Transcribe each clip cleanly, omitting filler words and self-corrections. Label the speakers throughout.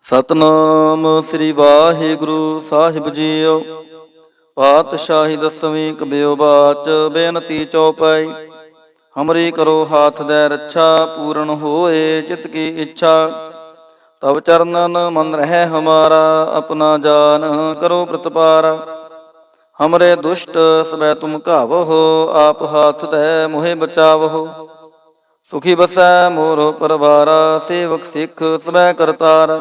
Speaker 1: ਸਤਨਾਮ ਸ੍ਰੀ ਵਾਹਿਗੁਰੂ ਸਾਹਿਬ JIO. ਪਾਤਸ਼ਾਹੀ ਦਸਵੀਂ ਕਬਿਓ ਬਾਚ ਬੇਨਤੀ ਚੌਪਈ। ਹਮਰੀ ਕਰੋ ਹਾਥ ਦੈ ਰੱਛਾ, ਪੂਰਨ ਹੋਏ ਚਿਤ ਕੀ ਇੱਛਾ। ਤਬ ਚਰਨਨ ਮਨ ਰਹਿ ਹਮਾਰਾ, ਆਪਣਾ ਜਾਨ ਕਰੋ ਪ੍ਰਤਪਾਰਾ। ਹਮਰੇ ਦੁਸ਼ਟ ਸਬੈ ਤੁਮ ਘਾਵਹੁ, ਆਪ ਹਾਥ ਦੈ ਮੋਹਿ ਬਚਾਵਹੁ। ਸੁਖੀ ਬਸੈ ਮੋਰ ਪਰਵਾਰਾ, ਸੇਵਕ ਸਿੱਖ ਸਬੈ ਕਰਤਾਰਾ।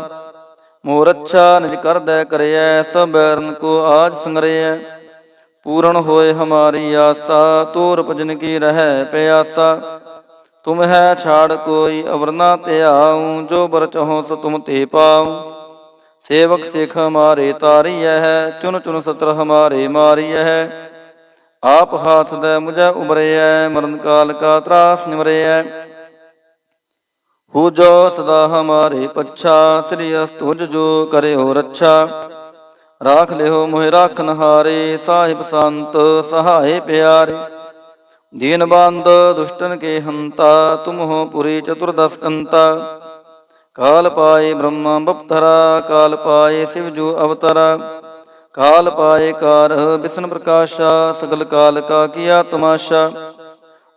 Speaker 1: ਮੋਰ ਅੱਛਾ ਨਿਜ ਕਰਦੈ ਕਰਿਐ, ਸਭ ਬੈਰਨ ਕੋ ਆਜ ਸੰਗਰਿਐ। ਪੂਰਨ ਹੋਏ ਹਮਾਰੀ ਆਸਾ, ਤੋਰ ਭਜਨ ਕੀ ਰਹਿ ਪਿਆਸਾ। ਤੁਮ ਹੈ ਛਾੜ ਕੋਈ ਅਵਰ ਨਾ ਧਿਆਊ, ਜੋ ਬਰ ਚਾਹੋ ਸੋ ਤੁਮ ਤੇ ਪਾਊ। ਸੇਵਕ ਸਿੱਖ ਹਮਾਰੇ ਤਾਰੀਐ, ਚੁਨ ਚੁਨ ਸਤਰ ਹਮਾਰੇ ਮਾਰੀਐ। ਆਪ ਹਾਥ ਦੈ ਮੁਝੈ ਉਬਰਿਐ, ਮਰਨ ਕਾਲ ਕਾ ਤਰਾਸ ਨਿਵਰਿਐ। ਹੋ ਜੋ ਸਦਾ ਹਮਾਰੇ ਪੱਛਾ, ਸ੍ਰੀ ਅਸਤੁਜ ਜੋ ਕਰਿਓ ਰੱਛਾ। ਰਾਖ ਲਿਓ ਮੋਹਿ ਰਾਖਨ ਹਾਰੇ, ਸਾਹਿਬ ਸੰਤ ਸਹਾਏ ਪਿਆਰੇ। ਦੀਨ ਬੰਦ ਦੁਸ਼ਟਨ ਕੇ ਹੰਤਾ, ਤੁਮ ਹੋ ਪੁਰੀ ਚਤੁਰਦਸ ਕੰਤਾ। ਕਾਲ ਪਾਏ ਬ੍ਰਹਮਾ ਬਪਤਰਾ, ਕਾਲ ਪਾਏ ਸਿਵ ਜੋ ਅਵਤਰਾ। ਕਾਲ ਪਾਏ ਕਾਰ ਬਿਸ਼ਨ ਪ੍ਰਕਾਸ਼ਾ, ਸਗਲ ਕਾਲ ਕਾ ਕੀਆ ਤਮਾਸ਼ਾ।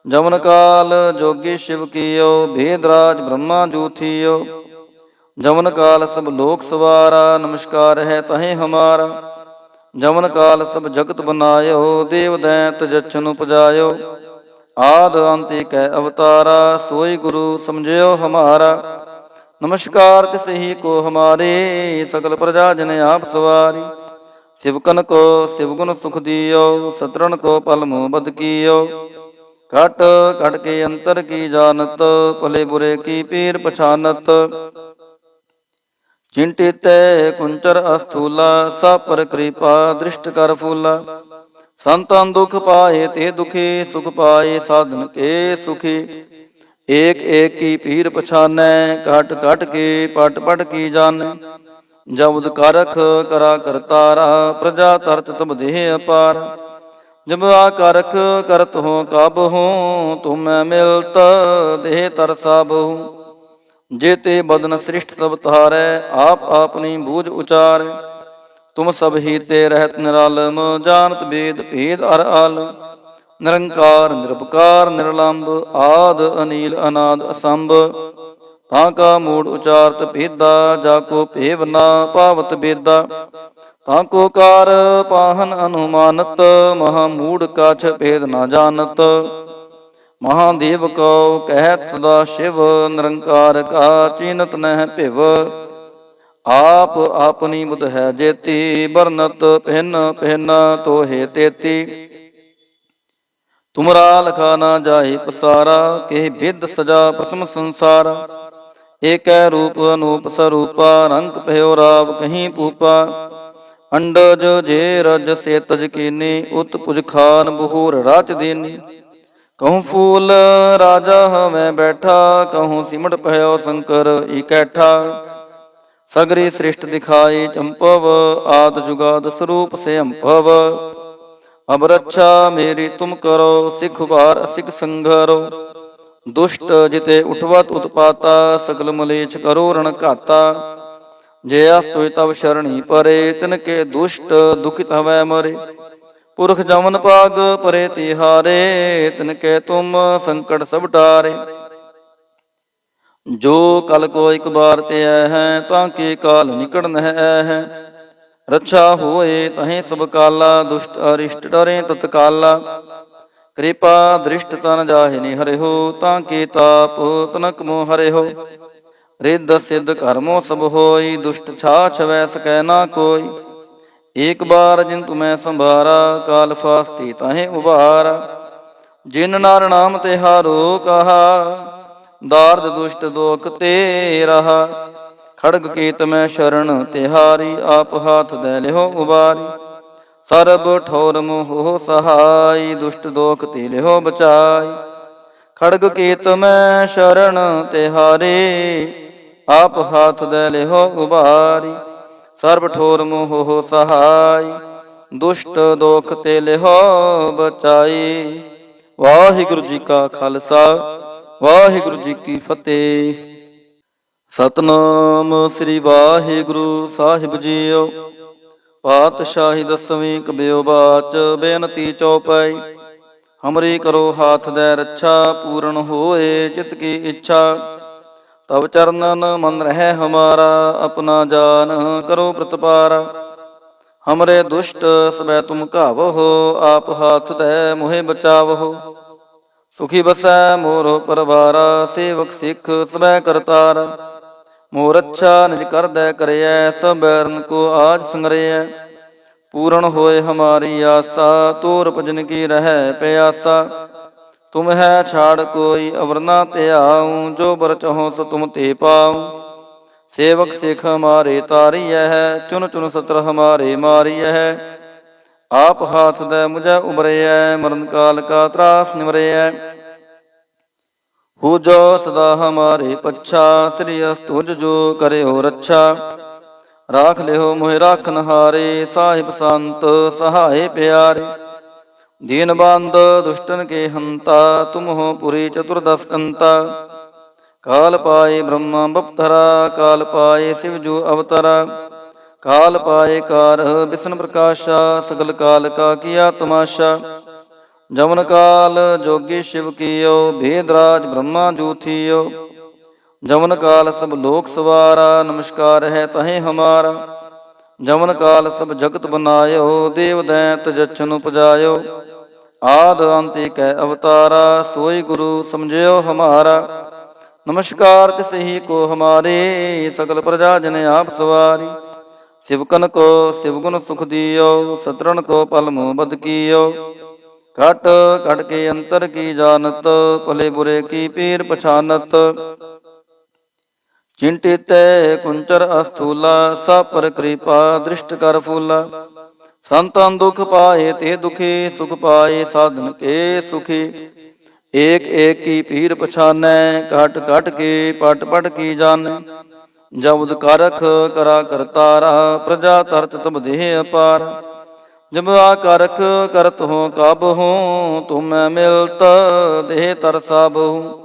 Speaker 1: ਜਮਨ ਕਾਲ ਜੋਗੀ ਸ਼ਿਵ ਕੀਓ, ਭੇਦ ਰਾਜ ਬ੍ਰਹਮਾ ਜੂ ਥੀਓ। ਜਮਨ ਕਾਲ ਸਭ ਲੋਕ ਸਵਾਰਾ, ਨਮਸਕਾਰ ਹੈ ਤਹੇ ਹਮਾਰਾ। ਜਮਨ ਕਾਲ ਸਭ ਜਗਤ ਬਨਾਇਓ, ਦੇਵ ਦੈਂਤ ਜਛਨ ਉਪਜਾਇਓ। ਆਦ ਅੰਤ ਏਕੈ ਅਵਤਾਰਾ, ਸੋਈ ਗੁਰੂ ਸਮਝਿਓ ਹਮਾਰਾ। ਨਮਸਕਾਰ ਤਿਸ ਹੀ ਕੋ ਹਮਾਰੇ, ਸਕਲ ਪ੍ਰਜਾ ਜਨ ਆਪ ਸਵਾਰੀ। ਸਿਵਕਨ ਕੋ ਸਿਵ ਗੁਣ ਸੁਖ ਦਿਓ, ਸਤਰਨ ਕੋ ਪਲ ਮੋਹ ਬਦ ਕੀਓ। ਘਟ ਘਟ ਕੇ ਅੰਤਰ ਕੀ ਜਾਨਤ, ਭਲੇ ਬੁਰੇ ਕੀ ਪੀਰ ਪਛਾਨਤ। ਚਿੰਟਿਤੈ ਕੁੰਚਰ ਅਸਥੂਲਾ, ਸਭ ਪਰ ਕਿਰਪਾ ਦ੍ਰਿਸ਼ਟ ਕਰ ਫੂਲਾ। ਸੰਤਨ ਦੁਖ ਪਾਏ ਤੇ ਦੁਖੀ, ਸੁਖ ਪਾਏ ਸਾਧਨ ਕੇ ਸੁਖੀ। ਏਕ ਏਕ ਕੀ ਪੀਰ ਪਛਾਨੈ, ਘਟ ਘਟ ਕੇ ਪਟ ਪਟ ਕੀ ਜਾਣੈ। ਜਬਦ ਕਰਖ ਕਰਾ ਕਰਤਾਰਾ, ਪ੍ਰਜਾ ਤਰਤ ਤਬ ਦੇਹ ਅਪਾਰ। ਜਬ ਆਕਰਖ ਕਰਤ ਹੋ ਕਬ ਹੂੰ, ਤੁਮੈ ਮਿਲਤ ਦੇਹ ਤਰ ਸਾਬਹੂ। ਜੇਤੇ ਬਦਨ ਸ੍ਰਿਸ਼ਟ ਸਭ ਤਾਰੈ, ਆਪ ਆਪਨੀ ਬੂਝ ਉਚਾਰੈ। ਤੁਮ ਸਭ ਹੀ ਤੇ ਰਹਿਤ ਨਿਰਾਲਮ, ਜਾਨਤ ਬੇਦ ਭੇਦ ਅਰ ਆਲਮ। ਨਿਰੰਕਾਰ ਨਿਰਭਕਾਰ ਨਿਰਲੰਭ, ਆਦ ਅਨੀਲ ਅਨਾਦ ਅਸੰਭ। ਤਾਂ ਕਾ ਮੂੜ ਉਚਾਰਤ ਭੇਦਾ, ਜਾ ਕੋ ਭੇਵ ਨਾ ਪਾਵਤ ਬੇਦਾ। ਤਾਂ ਕੋ ਕਾਰ ਪਾਹਨ ਅਨੁਮਾਨਤ, ਮਹਾ ਮੂੜ ਕਾਛ ਭੇਦ ਨਾ ਜਾਣਤ। ਮਹਾਦੇਵ ਕਉ ਕਹਿਤ ਸਦਾ ਸ਼ਿਵ, ਨਿਰੰਕਾਰ ਕਾ ਚੀਨਤ ਨਹਿ ਭਿਵ। ਆਪ ਆਪਨੀ ਬੁਧ ਹੈ ਜੇਤੀ, ਬਰਨਤ ਭਿੰਨ ਭਿੰਨ ਤੋਹੇ ਤੇਤੀ। ਤੁਮਰਾ ਲਖਾ ਨਾ ਜਾਏ ਪਸਾਰਾ, ਕੇ ਬਿਦ ਸਜਾ ਪ੍ਰਥਮ ਸੰਸਾਰਾ। ਏਕੈ ਰੂਪ ਅਨੂਪ ਸਰੂਪਾ, ਰੰਗ ਭਇਓ ਰਾਵ ਕਹੀਂ ਪੂਪਾ। ਅੰਡਜ ਜੇ ਰਜ ਸੇ ਤਜ ਕੀਨੀ, ਉਤ ਪੁਜ ਖਾਨ ਬਹੂਰ ਰਾਚ ਦੇਨੀ। ਕਹੂੰ ਫੂਲ ਰਾਜਾ ਹਮੈ ਬੈਠਾ, ਕਹੂੰ ਸਿਮਟ ਭਇਓ ਸ਼ੰਕਰ ਇਕੈਠਾ। ਸਗਰੀ ਸ੍ਰਿਸ਼ਟ ਦਿਖਾਈ ਚੰਪਵ, ਆਦ ਜੁਗਾਦ ਸਰੂਪ ਸੇ ਅੰਭਵ। ਅਬ ਰੱਛਾ ਮੇਰੀ ਤੁਮ ਕਰੋ, ਸਿਖ ਵਾਰ ਅਸਿਖ ਸੰਘਰੋ। ਦੁਸ਼ਟ ਜਿਤੇ ਉਠਵਤ ਉਤਪਾਤਾ, ਸਗਲ ਮਲੇਛ ਕਰੋ ਰਣ ਘਾਤਾ। ਜੇ ਅਸਤੋਇ ਤਵ ਸ਼ਰਣੀ ਪਰੇ, ਤਿਨ ਕੇ ਦੁਸ਼ਟ ਦੁਖਿਤ ਹਵੈ ਮਰੇ। ਪੁਰਖ ਜਮਨ ਪਾਗ ਪਰੇ ਤਿਹਾਰੇ, ਤਿਨ ਕੇ ਤੁਮ ਸੰਕਟ ਸਭ ਟਾਰੇ। ਜੋ ਕਲ ਕੋ ਇਕ ਬਾਰ ਤੇ ਹੈ, ਤਾਂ ਕੇ ਕਾਲ ਨਿਕਟ ਨਹਿ ਹੈ। ਰੱਛਾ ਹੋਏ ਤਹੀਂ ਸਭ ਕਾਲਾ, ਦੁਸ਼ਟ ਅਰਿਸ਼ਟ ਡਰੇ ਤਤਕਾਲਾ। ਕਿਰਪਾ ਦ੍ਰਿਸ਼ਟ ਤਨ ਜਾਹਿ ਨੀ ਹਰਿਓ, ਤਾਂ ਕੇ ਤਾਪ ਤਨਕ ਮੋ ਹਰਿਓ। ਰਿੱਧ ਸਿੱਧ ਕਰਮੋ ਸਭ ਹੋਈ, ਦੁਸ਼ਟ ਛਾਛ ਵੈ ਸਕੈ ਨਾ ਕੋਈ। ਏਕ ਬਾਰ ਜਿਨ ਤੁਮੈ ਸੰਭਾਰਾ, ਕਾਲ ਫਾਸਤੀ ਤਾਹੇ ਉਬਾਰਾ। ਜਿਨ ਨਰ ਨਾਮ ਤਿਹਾਰੋ ਕਹਾ, ਦਾਰਦ ਦੁਸ਼ਟ ਦੋਖ ਤੇ ਰਹਾ। ਖੜਗ ਕੇਤ ਮੈਂ ਸ਼ਰਨ ਤਿਹਾਰੀ, ਆਪ ਹਾਥ ਦੈ ਲਿਓ ਉਬਾਰੀ। ਸਰਬ ਠੌਰ ਮੋਹ ਸਹਾਈ, ਦੁਸ਼ਟ ਦੋਖ ਤੇ ਲਿਓ ਬਚਾਈ। ਖੜਗ ਕੇਤ ਮੈਂ ਸ਼ਰਨ ਤਿਹਾਰੀ, ਆਪ ਹਾਥ ਦੈ ਲਿਓ ਉਬਾਰੀ। ਸਰਬ ਠੋਰ ਮੋਹ ਸਹਾਈ, ਦੁਸ਼ਟ ਦੋਖ ਤੇ ਲਿਓ ਬਚਾਈ। ਵਾਹਿਗੁਰੂ ਜੀ ਕਾ ਖਾਲਸਾ, ਵਾਹਿਗੁਰੂ ਜੀ ਕੀ ਫਤਿਹ। ਸਤਨਾਮ ਸ੍ਰੀ ਵਾਹਿਗੁਰੂ ਸਾਹਿਬ ਜੀਓ। ਪਾਤਸ਼ਾਹੀ ਦਸਵੀਂ ਕਬਿਓ ਬਾਚ ਬੇਨਤੀ ਚਉਪਈ। ਹਮਰੀ ਕਰੋ ਹਾਥ ਦੈ ਰੱਛਾ, ਪੂਰਨ ਹੋਏ ਚਿਤ ਕੀ ਇੱਛਾ। ਤਬ ਚਰਨਨ ਮਨ ਰਹਿ ਹਮਾਰਾ, ਆਪਣਾ ਜਾਨ ਕਰੋ ਪ੍ਰਤਪਾਰਾ। ਹਮਰੇ ਦੁਸ਼ਟ ਸਬੈ ਤੁਮ ਘਾਵਹੁ, ਆਪ ਹਾਥ ਦੈ ਮੋਹਿ ਬਚਾਵਹੁ। ਸੁਖੀ ਬਸੈ ਮੋਰ ਪਰਵਾਰਾ, ਸੇਵਕ ਸਿੱਖ ਸਬੈ ਕਰਤਾਰਾ। ਮੋਰ ਅੱਛਾ ਨਿਜ ਕਰਦੈ ਕਰਿਐ, ਸਭ ਬੈਰਨ ਕੋ ਆਜ ਸੰਗਰਿਐ। ਪੂਰਨ ਹੋਏ ਹਮਾਰੀ ਆਸਾ, ਤੋਰ ਭਜਨ ਕੀ ਰਹਿ ਪਿਆਸਾ। ਤੁਮ ਹੈ ਛਾੜ ਕੋਈ ਅਵਰ ਨਾ ਧਿਆਉ, ਜੋ ਬਰ ਚਾਹੋ ਸੋ ਤੁਮ ਤੇ ਪਾਉ। ਸੇਵਕ ਸਿੱਖ ਹਮਾਰੇ ਤਾਰੀਐ ਹੈ, ਚੁਨ ਚੁਨ ਸਤਰ ਹਮਾਰੇ ਮਾਰੀਐ। ਆਪ ਹਾਥ ਦੈ ਮੁਝੈ ਉਬਰਿਐ, ਮਰਨ ਕਾਲ ਕਾ ਤਰਾਸ ਨਿਵਰਿਐ। ਹੋ ਜੋ ਸਦਾ ਹਮਾਰੇ ਪੱਛਾ, ਸ੍ਰੀ ਅਸਤੁਜ ਜੋ ਕਰਿਓ ਰੱਛਾ। ਰਾਖ ਲਿਓ ਮੋਹਿ ਰਾਖਨ ਹਾਰੇ, ਸਾਹਿਬ ਸੰਤ ਸਹਾਏ ਪਿਆਰੇ। ਦੀਨ ਬੰਦ ਦੁਸ਼ਟਨ ਕੇ ਹੰਤਾ, ਤੁਮ ਹੋ ਪੁਰੀ ਚਤੁਰਦਸ ਕੰਤਾ। ਕਾਲ ਪਾਏ ਬ੍ਰਹਮਾ ਬਪਤਰਾ, ਕਾਲ ਪਾਏ ਸਿਵ ਜੋ ਅਵਤਰਾ। ਕਾਲ ਪਾਏ ਕਾਰ ਬਿਸ਼ਨ ਪ੍ਰਕਾਸ਼ਾ, ਸਗਲ ਕਾਲ ਕਾ ਕੀਆ ਤਮਾਸ਼ਾ। ਜਮਨ ਕਾਲ ਜੋਗੀ ਸ਼ਿਵ ਕੀਓ, ਭੇਦ ਰਾਜ ਬ੍ਰਹਮਾ ਜੂ ਥੀਓ। ਜਮਨ ਕਾਲ ਸਭ ਲੋਕ ਸਵਾਰਾ, ਨਮਸਕਾਰ ਹੈ ਤਹੇ ਹਮਾਰਾ। ਜਮਨ ਕਾਲ ਸਭ ਜਗਤ ਬਨਾਇਓ, ਦੇਵ ਦੈਂਤ ਜਛਨ ਉਪਜਾਇਓ। ਆਦ ਅੰਤ ਏਕੈ ਅਵਤਾਰਾ, ਸੋਈ ਗੁਰੂ ਸਮਝਿਓ ਹਮਾਰਾ। ਨਮਸਕਾਰ ਤਿਸਹੀ ਕੋ ਹਮਾਰੇ, ਸਕਲ ਪ੍ਰਜਾ ਜਨ ਆਪ ਸਵਾਰੀ। ਸਿਵਕਨ ਕੋ ਸਿਵ ਗੁਣ ਸੁਖ ਦਿਓ, ਸਤਰਨ ਕੋ ਪਲ ਮੋਹ ਬਦ ਕੀਓ। ਘਟ ਘਟ ਕੇ ਅੰਤਰ ਕੀ ਜਾਨਤ, ਭਲੇ ਬੁਰੇ ਕੀ ਪੀਰ ਪਛਾਨਤ। ਚਿੰਟਿਤੈ ਕੁੰਚਰ ਅਸਥੂਲਾ, ਸਭ ਪਰ ਕਿਰਪਾ ਦ੍ਰਿਸ਼ਟ ਕਰ ਫੂਲਾ। ਸੰਤਨ ਦੁਖ ਪਾਏ ਤੇ ਦੁਖੀ, ਸੁਖ ਪਾਏ ਸਾਧਨ ਕੇ ਸੁਖੀ। ਏਕ ਏਕ ਕੀ ਪੀਰ ਪਛਾਨੈ, ਘਟ ਘਟ ਕੇ ਪਟ ਪਟ ਕੀ ਜਾਣੈ। ਜਬਦ ਕਰਖ ਕਰਾ ਕਰਤਾਰਾ, ਪ੍ਰਜਾ ਤਰਤ ਤਬ ਦੇਹ ਅਪਾਰ। ਜਬ ਆਕਰਖ ਕਰਤ ਹੋ ਕਬ ਹੋ, ਤੁਮੈ ਮਿਲਤ ਦੇਹ ਤਰ ਸਭ ਹੋ।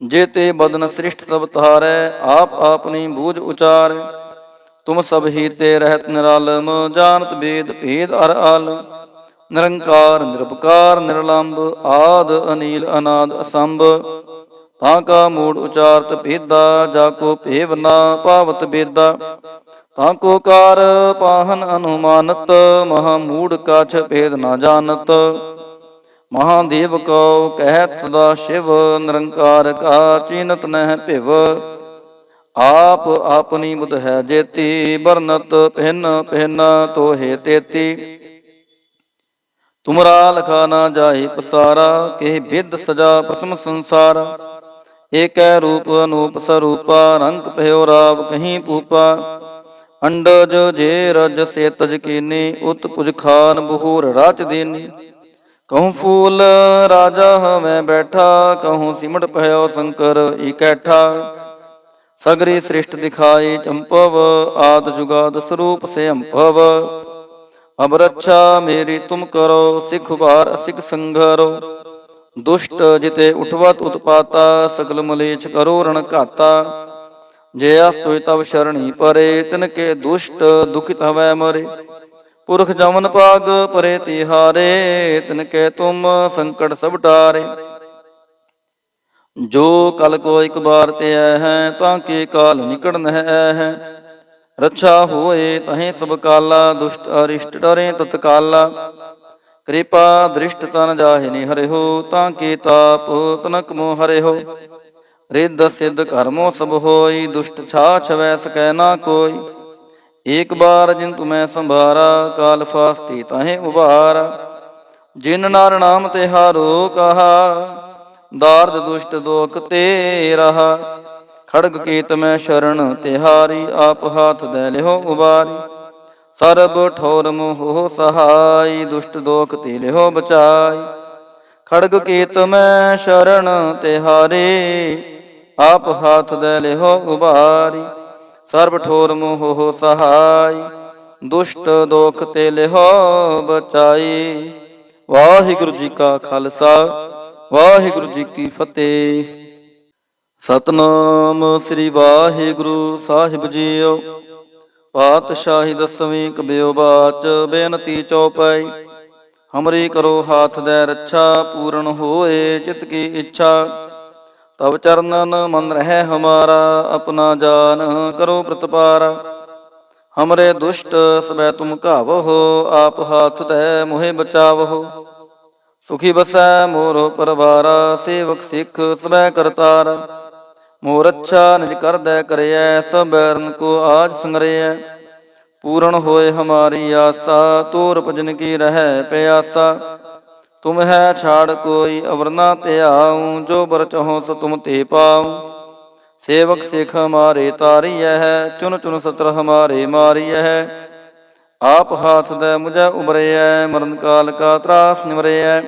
Speaker 1: ਜੇਤੇ ਬਦਨ ਸ੍ਰਿਸ਼ਟ ਸਭ ਤਾਰੈ, ਆਪ ਆਪਨੀ ਬੂਝ ਉਚਾਰੈ। ਤੁਮ ਸਭ ਹੀ ਤੇ ਰਹਿਤ ਨਿਰਾਲਮ, ਜਾਨਤ ਵੇਦ ਭੇਦ ਅਰ ਆਲਮ। ਨਿਰੰਕਾਰ ਨਿਰਭਕਾਰ ਨਿਰਲੰਭ, ਆਦ ਅਨੀਲ ਅਨਾਦ ਅਸੰਭ। ਤਾਂ ਕਾ ਮੂੜ ਉਚਾਰਤ ਭੇਦਾ, ਜਾ ਕੋ ਭੇਵ ਨਾ ਪਾਵਤ ਬੇਦਾ। ਤਾਂ ਕੋ ਕਾਰ ਪਾਹਨ ਅਨੁਮਾਨਤ, ਮਹਾ ਮੂੜ ਕਾਛ ਭੇਦ ਨਾ ਜਾਣਤ। ਮਹਾਦੇਵ ਕਉ ਕਹਿਤ ਸਦਾ ਸ਼ਿਵ, ਨਿਰੰਕਾਰ ਕਾ ਚੀਨਤ ਨਹਿ ਭਿਵ। ਆਪ ਆਪਨੀ ਬੁਧ ਹੈ ਜੇਤੀ, ਬਰਨਤ ਭਿੰਨ ਭਿੰਨ ਤੋਹੇ ਤੇਤੀ। ਤੁਮਰਾ ਲਖਾ ਨਾ ਜਾਏ ਪਸਾਰਾ, ਕੇ ਬਿਦ ਸਜਾ ਪ੍ਰਥਮ ਸੰਸਾਰਾ। ਏਕੈ ਰੂਪ ਅਨੂਪ ਸਰੂਪਾ, ਰੰਗ ਭਇਓ ਰਾਵ ਕਹੀਂ ਪੂਪਾ। ਅੰਡਜ ਜੇ ਰਜ ਸੇ ਤਜ ਕੀਨੀ, ਉਤ ਪੁਜ ਖਾਨ ਬਹੂਰ ਰਾਚ ਦੇਨੀ। ਕਹੂੰ ਫੂਲ ਰਾਜਾ ਹਵੇਂ ਬੈਠਾ, ਕਹੂੰ ਸਿਮਟ ਭਇਓ ਸ਼ੰਕਰ ਇਕੈਠਾ। ਸਗਰੀ ਸ੍ਰਿਸ਼ਟ ਦਿਖਾਈ ਚੰਪਵ, ਆਦ ਜੁਗਾਦ ਸਰੂਪ ਸੇ ਅੰਭਵ। ਅਬ ਰੱਛਾ ਮੇਰੀ ਤੁਮ ਕਰੋ, ਸਿੱਖ ਵਾਰ ਅਸਿਖ ਸੰਘਰੋ। ਦੁਸ਼ਟ ਜਿਤੇ ਉਠਵਤ ਉਤਪਾਤਾ, ਸਗਲ ਮਲੇਛ ਕਰੋ ਰਣ ਘਾਤਾ। ਜੇ ਅਸਤੁ ਤਵ ਸ਼ਰਣੀ ਪਰੇ, ਤਿਨ ਕੇ ਦੁਸ਼ਟ ਦੁਖਿਤ ਹਵੈ ਮਰੇ। ਪੁਰਖ ਜਮਨ ਪਾਗ ਪਰੇ ਤਿਹਾਰੇ, ਤਿਨ ਕੇ ਤੁਮ ਸੰਕਟ ਸਭ ਟਾਰੇ। ਜੋ ਕਲ ਕੋ ਇਕ ਬਾਰ ਤੇ ਆਇ ਹੈ, ਤਾਂ ਕੇ ਕਾਲ ਨਿਕਟ ਨਹਿ ਆਇ ਹੈ। ਰੱਛਾ ਹੋਏ ਤਹੇ ਸਭ ਕਾਲਾ, ਦੁਸ਼ਟ ਅਰਿਸ਼ਟ ਡਰੇ ਤਤਕਾਲਾ। ਕਿਰਪਾ ਦ੍ਰਿਸ਼ਟ ਤਨ ਜਾਹਿ ਨੀ ਹਰਿਓ, ਤਾਂ ਕੇ ਤਾਪ ਤਨਕ ਮੋ ਹਰਿਓ। ਰਿੱਧ ਸਿੱਧ ਕਰਮੋ ਸਭ ਹੋਈ, ਦੁਸ਼ਟ ਛਾ ਛਵੈ ਸਕੈ ਨਾ ਕੋਈ। ਏਕ ਬਾਰ ਜਿਨ ਤੁਮੈ ਸੰਭਾਰਾ, ਕਾਲ ਫਾਸਤੀ ਤਹੇ ਉਬਾਰਾ। ਜਿਨ ਨਰ ਨਾਮ ਤਿਹਾਰੋ ਕਹਾ, ਦਾਰਦ ਦੁਸ਼ਟ ਦੋਖ ਤੇ ਰਹਾ। ਖੜਗ ਕੀਤ ਮੈਂ ਸ਼ਰਨ ਤਿਹਾਰੀ, ਆਪ ਹਾਥ ਦੈ ਲਿਓ ਉਬਾਰੀ। ਸਰਬ ਠੋਰ ਮੋਹ ਸਹਾਈ, ਦੁਸ਼ਟ ਦੋਖ ਤੇ ਲਿਓ ਬਚਾਈ। ਖੜਗ ਕੀਤ ਮੈਂ ਸ਼ਰਨ ਤਿਹਾਰੀ, ਆਪ ਹਾਥ ਦੈ ਲਿਓ ਉਬਾਰੀ। ਸਰਬ ਠੋਰ ਮੋਹ ਸਹਾਈ, ਦੁਸ਼ਟ ਦੋਖ ਤੇ ਲਿਓ ਬਚਾਈ। ਵਾਹਿਗੁਰੂ ਜੀ ਕਾ ਖਾਲਸਾ, ਵਾਹਿਗੁਰੂ ਜੀ ਕੀ ਫਤਿਹ। ਸਤਨਾਮ ਸ੍ਰੀ ਵਾਹਿਗੁਰੂ ਸਾਹਿਬ ਜੀਓ। ਪਾਤਸ਼ਾਹੀ ਦਸਵੀਂ ਕਬਿਓ ਬਾਚ ਬੇਨਤੀ ਚਉਪਈ। ਹਮਰੀ ਕਰੋ ਹਾਥ ਦੈ ਰੱਛਾ, ਪੂਰਨ ਹੋਏ ਚਿਤ ਕੀ ਇੱਛਾ। ਤਬ ਚਰਨਨ ਮਨ ਰਹਿ ਹਮਾਰਾ, ਆਪਣਾ ਜਾਨ ਕਰੋ ਪ੍ਰਤਪਾਰਾ। ਹਮਰੇ ਦੁਸ਼ਟ ਸਬੈ ਤੁਮ ਘਾਵਹੁ, ਆਪ ਹਾਥ ਦੈ ਮੋਹਿ ਬਚਾਵਹੁ। ਸੁਖੀ ਬਸੈ ਮੋਰ ਪਰਵਾਰਾ, ਸੇਵਕ ਸਿੱਖ ਸਬੈ ਕਰਤਾਰਾ। ਮੋਰ ਅੱਛਾ ਨਿਜ ਕਰਦੈ ਕਰਿਐ, ਸਭ ਬੈਰਨ ਕੋ ਆਜ ਸੰਗਰਿਐ। ਪੂਰਨ ਹੋਏ ਹਮਾਰੀ ਆਸਾ, ਤੋਰ ਭਜਨ ਕੀ ਰਹਿ ਪਿਆਸਾ। ਤੁਮ ਹੈ ਛਾੜ ਕੋਈ ਅਵਰ ਨਾ ਧਿਆਉ, ਜੋ ਬਰ ਚਾਹੋ ਸੋ ਤੁਮ ਤੇ ਪਾਉ। ਸੇਵਕ ਸਿੱਖ ਹਮਾਰੇ ਤਾਰੀਐ, ਚੁਨ ਚੁਨ ਸਤਰ ਹਮਾਰੇ ਮਾਰੀਐ। ਆਪ ਹਾਥ ਦੈ ਮੁਝੈ ਉਬਰਿਐ, ਮਰਨ ਕਾਲ ਕਾ ਤਰਾਸ ਨਿਵਰਿਐ।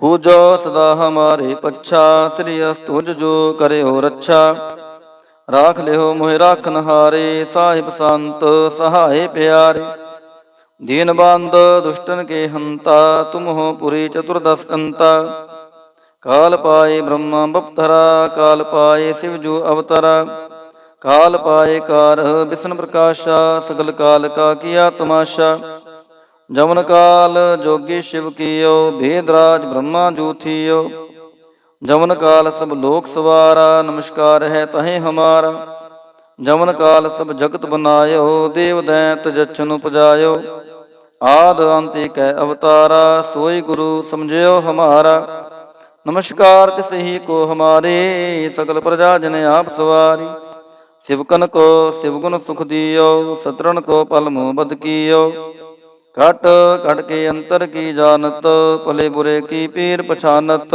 Speaker 1: ਹੋ ਜੋ ਸਦਾ ਹਮਾਰੇ ਪੱਛਾ, ਸ੍ਰੀ ਅਸਤੁਜ ਜੋ ਕਰਿਓ ਰੱਛਾ। ਰਾਖ ਲਿਓ ਮੋਹਿ ਰਾਖਨ ਹਾਰੇ, ਸਾਹਿਬ ਸੰਤ ਸਹਾਏ ਪਿਆਰੇ। ਦੀਨ ਬੰਦ ਦੁਸ਼ਟਨ ਕੇ ਹੰਤਾ, ਤੁਮ ਹੋ ਪੁਰੀ ਚਤੁਰਦਸ ਕੰਤਾ। ਕਾਲ ਪਾਏ ਬ੍ਰਹਮਾ ਬਪਤਰਾ, ਕਾਲ ਪਾਏ ਸਿਵ ਜੋ ਅਵਤਰਾ। ਕਾਲ ਪਾਏ ਕਾਰ ਬਿਸ਼ਨ ਪ੍ਰਕਾਸ਼ਾ, ਸਗਲ ਕਾਲ ਕਾ ਕੀਆ ਤਮਾਸ਼ਾ। ਜਮਨ ਕਾਲ ਜੋਗੀ ਸ਼ਿਵ ਕੀਓ, ਭੇਦ ਰਾਜ ਬ੍ਰਹਮਾ ਜੂ ਥੀਓ। ਜਮਨ ਕਾਲ ਸਭ ਲੋਕ ਸਵਾਰਾ, ਨਮਸਕਾਰ ਹੈ ਤਹੇ ਹਮਾਰਾ। ਜਮਨ ਕਾਲ ਸਭ ਜਗਤ ਬਨਾਇਓ, ਦੇਵ ਦੈਂਤ ਜਛਨ ਉਪਜਾਇਓ। ਆਦ ਅੰਤ ਏਕੈ ਅਵਤਾਰਾ, ਸੋਈ ਗੁਰੂ ਸਮਝਿਓ ਹਮਾਰਾ। ਨਮਸਕਾਰ ਤਿਸ ਹੀ ਕੋ ਹਮਾਰੇ, ਸਕਲ ਪ੍ਰਜਾ ਜਨ ਆਪ ਸਵਾਰੀ। ਸਿਵਕਨ ਕੋ ਸਿਵ ਗੁਣ ਸੁਖ ਦਿਓ, ਸਤਰਨ ਕੋ ਪਲ ਮੋਹ ਬਦ ਕੀਓ। ਘਟ ਘਟ ਕੇ ਅੰਤਰ ਕੀ ਜਾਨਤ, ਭਲੇ ਬੁਰੇ ਕੀ ਪੀਰ ਪਛਾਨਤ।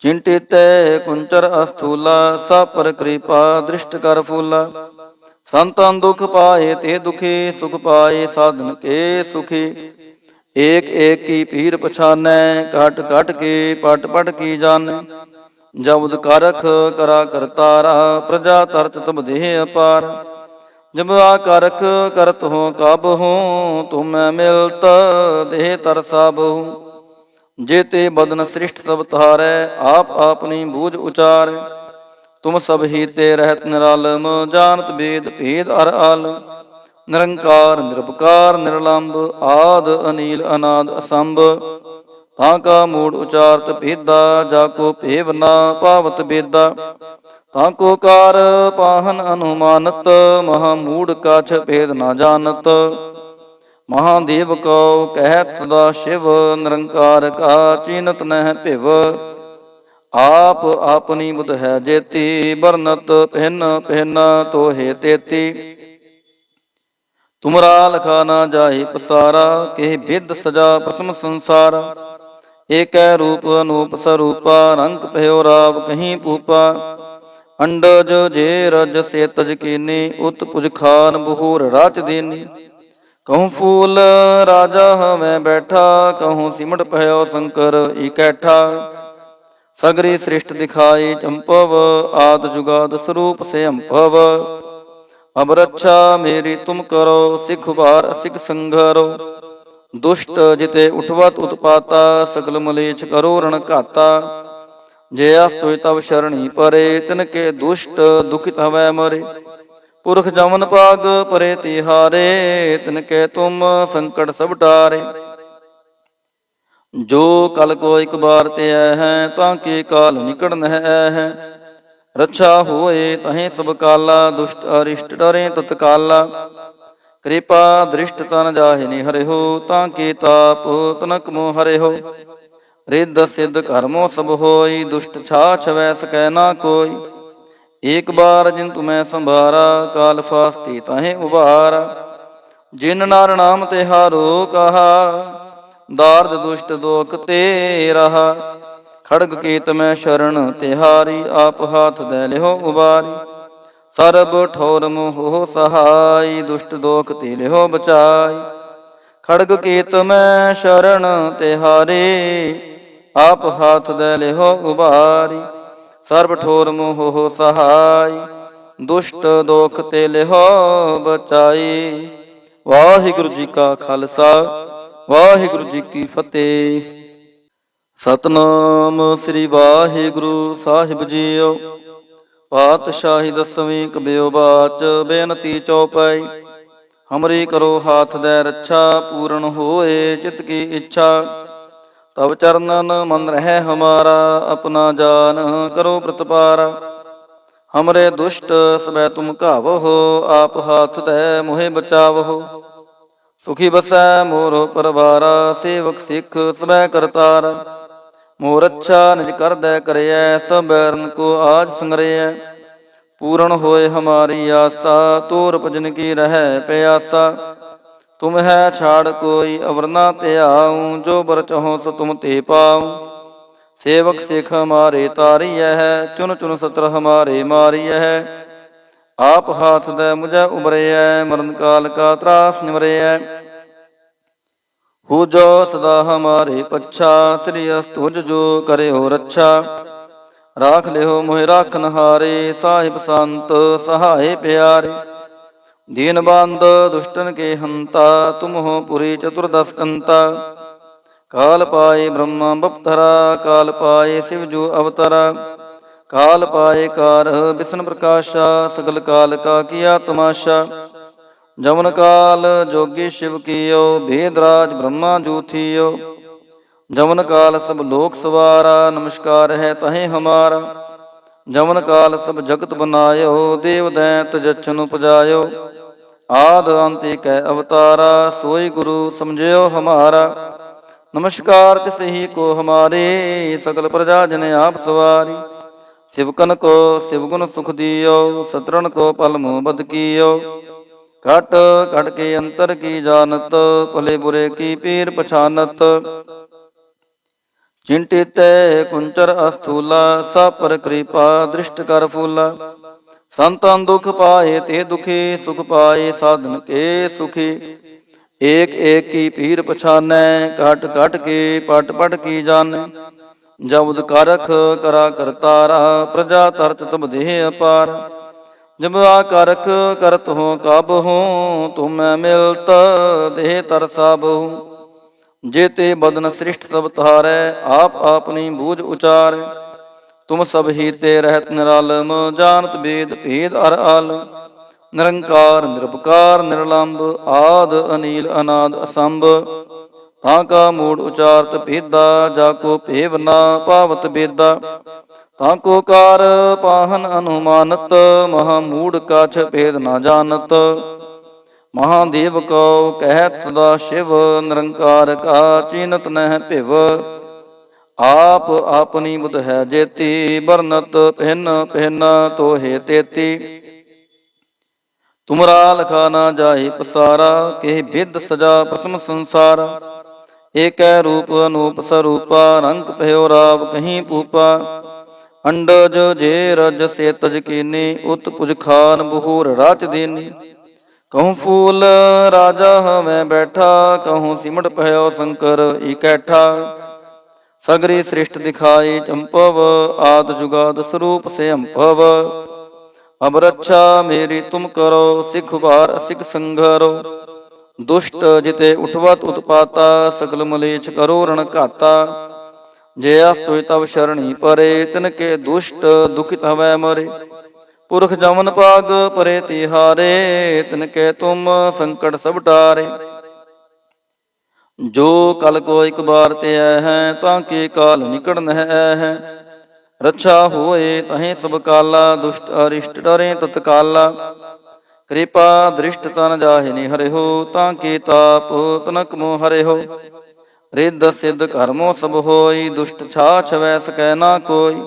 Speaker 1: ਚਿੰਟਿਤੈ ਕੁੰਚਰ ਅਸਥੂਲਾ, ਸਭ ਪਰ ਕਿਰਪਾ ਦ੍ਰਿਸ਼ਟ ਕਰ ਫੂਲਾ। ਸੰਤਨ ਦੁਖ ਪਾਏ ਤੇ ਦੁਖੀ, ਸੁਖ ਪਾਏ ਸਾਧਨ ਕੇ ਸੁਖੀ। ਏਕ ਏਕ ਕੀ ਪੀਰ ਪਛਾਨੈ, ਘਟ ਘਟ ਕੇ ਪਟ ਪਟ ਕੀ ਜਾਣੈ। ਜਬਦ ਕਰਖ ਕਰਾ ਕਰਤਾਰਾ, ਪ੍ਰਜਾ ਤਰਤ ਤਬ ਦੇਹ ਅਪਾਰ। ਜਬ ਆ ਕਰਖ ਕਰਤ ਹੋ ਕਬ ਹੂੰ, ਤੁਮੈ ਮਿਲਤ ਦੇਹ ਤਰ ਸਾਬਹੁ। ਜੇਤੇ ਬਦਨ ਸ੍ਰਿਸ਼ਟ ਸਭ ਤਾਰੈ, ਆਪ ਆਪਨੀ ਬੂਝ ਉਚਾਰੈ। ਤੁਮ ਸਭ ਹੀ ਤੇ ਰਹਿਤ ਨਿਰਾਲਮ, ਜਾਨਤ ਬੇਦ ਭੇਦ ਅਰ ਆਲਮ। ਨਿਰੰਕਾਰ ਨਿਰਭਕਾਰ ਨਿਰਲੰਭ, ਆਦ ਅਨੀਲ ਅਨਾਦ ਅਸੰਭ। ਤਾਂ ਕਾ ਮੂੜ ਉਚਾਰਤ ਭੇਦਾ, ਜਾ ਕੋ ਭੇਵ ਨਾ ਪਾਵਤ ਬੇਦਾ। ਤਾਂ ਕੋ ਕਾਰ ਪਾਹਨ ਅਨੁਮਾਨਤ, ਮਹਾ ਮੂੜ ਕਾਛ ਭੇਦ ਨਾ ਜਾਣਤ। ਮਹਾਦੇਵ ਕਉ ਕਹਿਤ ਸਦਾ ਸ਼ਿਵ, ਨਿਰੰਕਾਰ ਕਾ ਚੀਨਤ ਨਹਿ ਭਿਵ। ਆਪ ਆਪਨੀ ਬੁਧ ਹੈ ਜੇਤੀ, ਬਰਨਤ ਪਹਿਨ ਪਹਿਨ ਤੋਹੇ ਤੇਤੀ। ਤੁਮਰਾ ਲਖਾ ਨਾ ਜਾਏ ਪਸਾਰਾ, ਕੇ ਬਿਦ ਸਜਾ ਪ੍ਰਥਮ ਸੰਸਾਰਾ। ਏਕੈ ਰੂਪ ਅਨੂਪ ਸਰੂਪਾ, ਰੰਗ ਭਇਓ ਰਾਵ ਕਹੀਂ ਪੂਪਾ। ਅੰਡਜ ਜੇ ਰਜ ਸੇ ਤਜ ਕੀਨੀ, ਉਤ ਪੁਜ ਖਾਨ ਬਹੂਰ ਰਾਚ ਦੇਨੀ। ਕਹੂੰ ਫੂਲ ਰਾਜਾ ਹਵੇਂ ਬੈਠਾ, ਕਹੂੰ ਸਿਮਟ ਭਇਓ ਸ਼ੰਕਰ ਇਕੈਠਾ। ਸਗਰੀ ਸ੍ਰਿਸ਼ਟ ਦਿਖਾਈ ਚੰਪਵ, ਆਦ ਜੁਗਾਦ ਸਰੂਪ ਸੇ ਅੰਭਵ। ਅਬ ਰੱਛਾ ਮੇਰੀ ਤੁਮ ਕਰੋ, ਸਿਖ ਵਾਰ ਅਸਿਖ ਸੰਘਰੋ। ਦੁਸ਼ਟ ਜਿਤੇ ਉਠਵਤ ਉਤਪਾਤਾ, ਸਗਲ ਮਲੇਛ ਕਰੋ ਰਣ ਘਾਤਾ। ਜੇ ਅਸਤੋਇ ਤਵ ਸ਼ਰਣੀ ਪਰੇ, ਤਿਨ ਕੇ ਦੁਸ਼ਟ ਦੁਖਿਤ ਹਵੈ ਮਰੇ। ਪੁਰਖ ਜਮਨ ਪਾਗ ਪਰੇ ਤਿਹਾਰੇ, ਤਿਨ ਕੇ ਤੁਮ ਸੰਕਟ ਸਭ ਟਾਰੇ। ਜੋ ਕਲ ਕੋ ਇਕ ਬਾਰ ਤੇ ਆਇ ਹੈ, ਤਾਂ ਕੇ ਕਾਲ ਨਿਕਟ ਨਹਿ ਆਇ ਹੈ। ਰੱਛਾ ਹੋਏ ਤਹੀਂ ਸਭ ਕਾਲਾ, ਦੁਸ਼ਟ ਅਰਿਸ਼ਟ ਡਰੇ ਤਤਕਾਲਾ। ਕਿਰਪਾ ਦ੍ਰਿਸ਼ਟ ਤਨ ਜਾਹਿ ਨੀ ਹਰਿਓ, ਤਾਂ ਕੇ ਤਾਪ ਤਨਕ ਮੋ ਹਰਿਓ। ਰਿੱਧ ਸਿੱਧ ਕਰਮੋ ਸਭ ਹੋਈ, ਦੁਸ਼ਟ ਛਾਛ ਵੈ ਸਕੈ ਨਾ ਕੋਈ। ਏਕ ਬਾਰ ਜਿਨ ਤੁਮੈ ਸੰਭਾਰਾ, ਕਾਲ ਫਾਸਤੀ ਤਾਹੇ ਉਬਾਰਾ। ਜਿਨ ਨਰ ਨਾਮ ਤਿਹਾਰੋ ਕਹਾ, ਦਾਰਦ ਦੁਸ਼ਟ ਦੋਖ ਤੇ ਰਹਾ। ਖੜਗ ਕੇਤ ਮੈਂ ਸ਼ਰਨ ਤਿਹਾਰੀ, ਆਪ ਹਾਥ ਦੈ ਲਿਓ ਉਬਾਰੀ। ਸਰਬ ਠੌਰ ਮੋਹ ਸਹਾਈ, ਦੁਸ਼ਟ ਦੋਖ ਤੇ ਲਿਓ ਬਚਾਈ। ਖੜਗ ਕੇਤ ਮੈਂ ਸ਼ਰਨ ਤਿਹਾਰੀ, ਆਪ ਹਾਥ ਦੈ ਲਿਓ ਉਬਾਰੀ। ਸਰਬ ਠੋਰ ਮੋਹ ਸਹਾਈ, ਦੁਸ਼ਟ ਦੋਖ ਤੇ ਲਿਓ ਬਚਾਈ। ਵਾਹਿਗੁਰੂ ਜੀ ਕਾ ਖਾਲਸਾ, ਵਾਹਿਗੁਰੂ ਜੀ ਕੀ ਫਤਿਹ। ਸਤਨਾਮ ਸ੍ਰੀ ਵਾਹਿਗੁਰੂ ਸਾਹਿਬ ਜੀਓ। ਪਾਤਸ਼ਾਹੀ ਦਸਵੀਂ ਕਬਿਓ ਬਾਚ ਬੇਨਤੀ ਚਉਪਈ। ਹਮਰੀ ਕਰੋ ਹਾਥ ਦੈ ਰੱਛਾ, ਪੂਰਨ ਹੋਏ ਚਿਤ ਕੀ ਇੱਛਾ। ਤਬ ਚਰਨਨ ਮਨ ਰਹਿ ਹਮਾਰਾ, ਆਪਣਾ ਜਾਨ ਕਰੋ ਪ੍ਰਤਪਾਰਾ। ਹਮਰੇ ਦੁਸ਼ਟ ਸਬੈ ਤੁਮ ਘਾਵਹੁ, ਆਪ ਹਾਥ ਦੈ ਮੋਹਿ ਬਚਾਵਹੁ। ਸੁਖੀ ਬਸੈ ਮੋਰ ਪਰਵਾਰਾ, ਸੇਵਕ ਸਿੱਖ ਸਬੈ ਕਰਤਾਰਾ। ਮੋਰ ਅੱਛਾ ਨਿਜ ਕਰਦੈ ਕਰਿਐ, ਸਭ ਬੈਰਨ ਕੋ ਆਜ ਸੰਗਰਿਐ। ਪੂਰਨ ਹੋਏ ਹਮਾਰੀ ਆਸਾ, ਤੋਰ ਭਜਨ ਕੀ ਰਹਿ ਪਿਆਸਾ। ਤੁਮ ਹੈ ਛਾੜ ਕੋਈ ਅਵਰ ਨਾ ਧਿਆਉ, ਜੋ ਬਰ ਚਾਹੋ ਸੋ ਤੁਮ ਤੇ ਪਾਉ। ਸੇਵਕ ਸਿੱਖ ਹਮਾਰੇ ਤਾਰੀਐ ਹੈ, ਚੁਨ ਚੁਨ ਸਤਰ ਹਮਾਰੇ ਮਾਰੀਐ। ਆਪ ਹਾਥ ਦੈ ਮੁਝੈ ਉਬਰਿਐ, ਮਰਨ ਕਾਲ ਕਾ ਤਰਾਸ ਨਿਵਰਿਐ। ਹੋ ਜੋ ਸਦਾ ਹਮਾਰੇ ਪੱਛਾ, ਸ੍ਰੀ ਅਸਤੁਜ ਜੋ ਕਰਿਓ ਰੱਛਾ। ਰਾਖ ਲਿਓ ਮੋਹਿ ਰਾਖਨ ਹਾਰੇ, ਸਾਹਿਬ ਸੰਤ ਸਹਾਏ ਪਿਆਰੇ। ਦੀਨ ਬੰਦ ਦੁਸ਼ਟਨ ਕੇ ਹੰਤਾ, ਤੁਮ ਹੋ ਪੁਰੀ ਚਤੁਰਦਸ ਕੰਤਾ। ਕਾਲ ਪਾਏ ਬ੍ਰਹਮਾ ਬਪਤਰਾ, ਕਾਲ ਪਾਏ ਸਿਵ ਜੋ ਅਵਤਰਾ। ਕਾਲ ਪਾਏ ਕਾਰ ਬਿਸ਼ਨ ਪ੍ਰਕਾਸ਼ਾ, ਸਗਲ ਕਾਲ ਕਾ ਕੀਆ ਤਮਾਸ਼ਾ। ਜਮਨ ਕਾਲ ਜੋਗੀ ਸ਼ਿਵ ਕੀਓ, ਭੇਦ ਰਾਜ ਬ੍ਰਹਮਾ ਜੂ ਥੀਓ। ਜਮਨ ਕਾਲ ਸਭ ਲੋਕ ਸਵਾਰਾ, ਨਮਸਕਾਰ ਹੈ ਤਹੇ ਹਮਾਰਾ। ਜਮਨ ਕਾਲ ਸਭ ਜਗਤ ਬਨਾਇਓ, ਦੇਵ ਦੈਂਤ ਜਛਨ ਉਪਜਾਇਓ। ਆਦ ਅੰਤ ਏਕੈ ਅਵਤਾਰਾ, ਸੋਈ ਗੁਰੂ ਸਮਝਿਓ ਹਮਾਰਾ। ਨਮਸਕਾਰ ਤਿਸ ਹੀ ਕੋ ਹਮਾਰੇ, ਸਕਲ ਪ੍ਰਜਾ ਜਨ ਆਪ ਸਵਾਰੀ। ਸਿਵਕਨ ਕੋ ਸਿਵ ਗੁਣ ਸੁਖ ਦਿਓ, ਸਤਰਨ ਕੋ ਪਲ ਮੁਹ ਬਦ ਕੀਓ। ਘਟ ਘਟ ਕੇ ਅੰਤਰ ਕੀ ਜਾਨਤ, ਭਲੇ ਬੁਰੇ ਕੀ ਪੀਰ ਪਛਾਨਤ। ਚਿੰਟਿਤੈ ਕੁੰਚਰ ਅਸਥੂਲਾ, ਸਭ ਪਰ ਕਿਰਪਾ ਦ੍ਰਿਸ਼ਟ ਕਰ ਫੂਲਾ। ਸੰਤਨ ਦੁਖ ਪਾਏ ਤੇ ਦੁਖੀ, ਸੁਖ ਪਾਏ ਸਾਧਨ ਕੇ ਸੁਖੀ। ਏਕ ਏਕ ਕੀ ਪੀਰ ਪਛਾਨੈ, ਘਟ ਘਟ ਕੇ ਪਟ ਪਟ ਕੀ ਜਾਣੈ। ਜਬਦ ਕਰਖ ਕਰਾ ਕਰਤਾਰਾ, ਪ੍ਰਜਾ ਤਰਤ ਤਬ ਦੇਹ ਅਪਾਰ। ਜਬ ਆਕਰਖ ਕਰਤ ਹੋ ਕਬ ਹੋ, ਤੁਮੈ ਮਿਲਤ ਦੇਹ ਤਰ ਸਬਹੁ। ਜੇਤੇ ਬਦਨ ਸ੍ਰਿਸ਼ਟ ਸਭ ਤਾਰੈ, ਆਪ ਆਪਨੀ ਬੂਝ ਉਚਾਰੈ। ਤੁਮ ਸਭ ਹੀ ਤੇ ਰਹਿਤ ਨਿਰਾਲਮ, ਜਾਨਤ ਵੇਦ ਭੇਦ ਅਰ ਆਲਮ। ਨਿਰੰਕਾਰ ਨਿਰਭਕਾਰ ਨਿਰਲੰਭ, ਆਦ ਅਨੀਲ ਅਨਾਦ ਅਸੰਭ। ਤਾਂ ਕਾ ਮੂੜ ਉਚਾਰਤ ਭੇਦਾ, ਜਾ ਕੋ ਭੇਵ ਨਾ ਪਾਵਤ ਬੇਦਾ। ਤਾਂ ਕੋ ਕਾਰ ਪਾਹਨ ਅਨੁਮਾਨਤ, ਮਹਾ ਮੂੜ ਕਾਛ ਭੇਦ ਨਾ ਜਾਣਤ। ਮਹਾਦੇਵ ਕਉ ਕਹਿਤ ਸਦਾ ਸ਼ਿਵ, ਨਿਰੰਕਾਰ ਕਾ ਚੀਨਤ ਨਹਿ ਭਿਵ। ਆਪ ਆਪਨੀ ਬੁਧ ਹੈ ਜੇਤੀ, ਬਰਨਤ ਭਿੰਨ ਭਿੰਨ ਤੋਹੇ ਤੇਤੀ। ਤੁਮਰਾ ਲਖਾ ਨਾ ਜਾਏ ਪਸਾਰਾ, ਕੇ ਬਿਦ ਸਜਾ ਪ੍ਰਥਮ ਸੰਸਾਰਾ। ਏਕੈ ਰੂਪ ਅਨੂਪ ਸਰੂਪਾ, ਰੰਗ ਭਇਓ ਰਾਵ ਕਹੀਂ ਪੂਪਾ। ਅੰਡਜ ਜੇ ਰਜ ਸੇ ਤਜ ਕੀਨੀ, ਉਤ ਪੁਜ ਖਾਨ ਬਹੂਰ ਰਾਚ ਦੇਨੀ। ਕਹੂੰ ਫੂਲ ਰਾਜਾ ਹਵੇਂ ਬੈਠਾ, ਕਹੂੰ ਸਿਮਟ ਭਇਓ ਸ਼ੰਕਰ ਇਕੈਠਾ। ਸਗਰੀ ਸ੍ਰਿਸ਼ਟ ਦਿਖਾਈ ਚੰਪਵ, ਆਦ ਜੁਗਾਦ ਸਰੂਪ ਸੇ ਅੰਭਵ। ਅਬ ਰੱਛਾ ਮੇਰੀ ਤੁਮ ਕਰੋ, ਸਿੱਖ ਵਾਰ ਅਸਿਖ ਸੰਘਰੋ। ਦੁਸ਼ਟ ਜਿਤੇ ਉਠਵਤ ਉਤਪਾਤਾ, ਸਕਲ ਮਲੇਛ ਕਰੋ ਰਣ ਘਾਤਾ। ਜੇ ਅਸਤੁ ਤਵ ਸ਼ਰਣੀ ਪਰੇ, ਤਿਨ ਕੇ ਦੁਸ਼ਟ ਦੁਖਿਤ ਹਵੈ ਮਰੇ। ਪੁਰਖ ਜਮਨ ਪਾਗ ਪਰੇ ਤਿਹਾਰੇ, ਤਿਨ ਕੇ ਤੁਮ ਸੰਕਟ ਸਭ ਟਾਰੇ। ਜੋ ਕਲ ਕੋ ਇਕ ਬਾਰ ਤੇ ਆਇ ਹੈ, ਤਾਂ ਕੇ ਕਾਲ ਨਿਕਟ ਨਹਿ ਆਇ ਹੈ। ਰੱਛਾ ਹੋਏ ਤਹੀਂ ਸਭ ਕਾਲਾ, ਦੁਸ਼ਟ ਅਰਿਸ਼ਟ ਡਰੇ ਤਤਕਾਲਾ। ਕਿਰਪਾ ਦ੍ਰਿਸ਼ਟ ਤਨ ਜਾਹਿ ਨੀ ਹਰਿਓ, ਤਾਂ ਕੇ ਤਾਪ ਤਨਕ ਮੋ ਹਰਿਓ। ਰਿੱਧ ਸਿੱਧ ਕਰਮੋ ਸਭ ਹੋਈ, ਦੁਸ਼ਟ ਛਾਛ ਵੈ ਸਕੈ ਨਾ ਕੋਈ।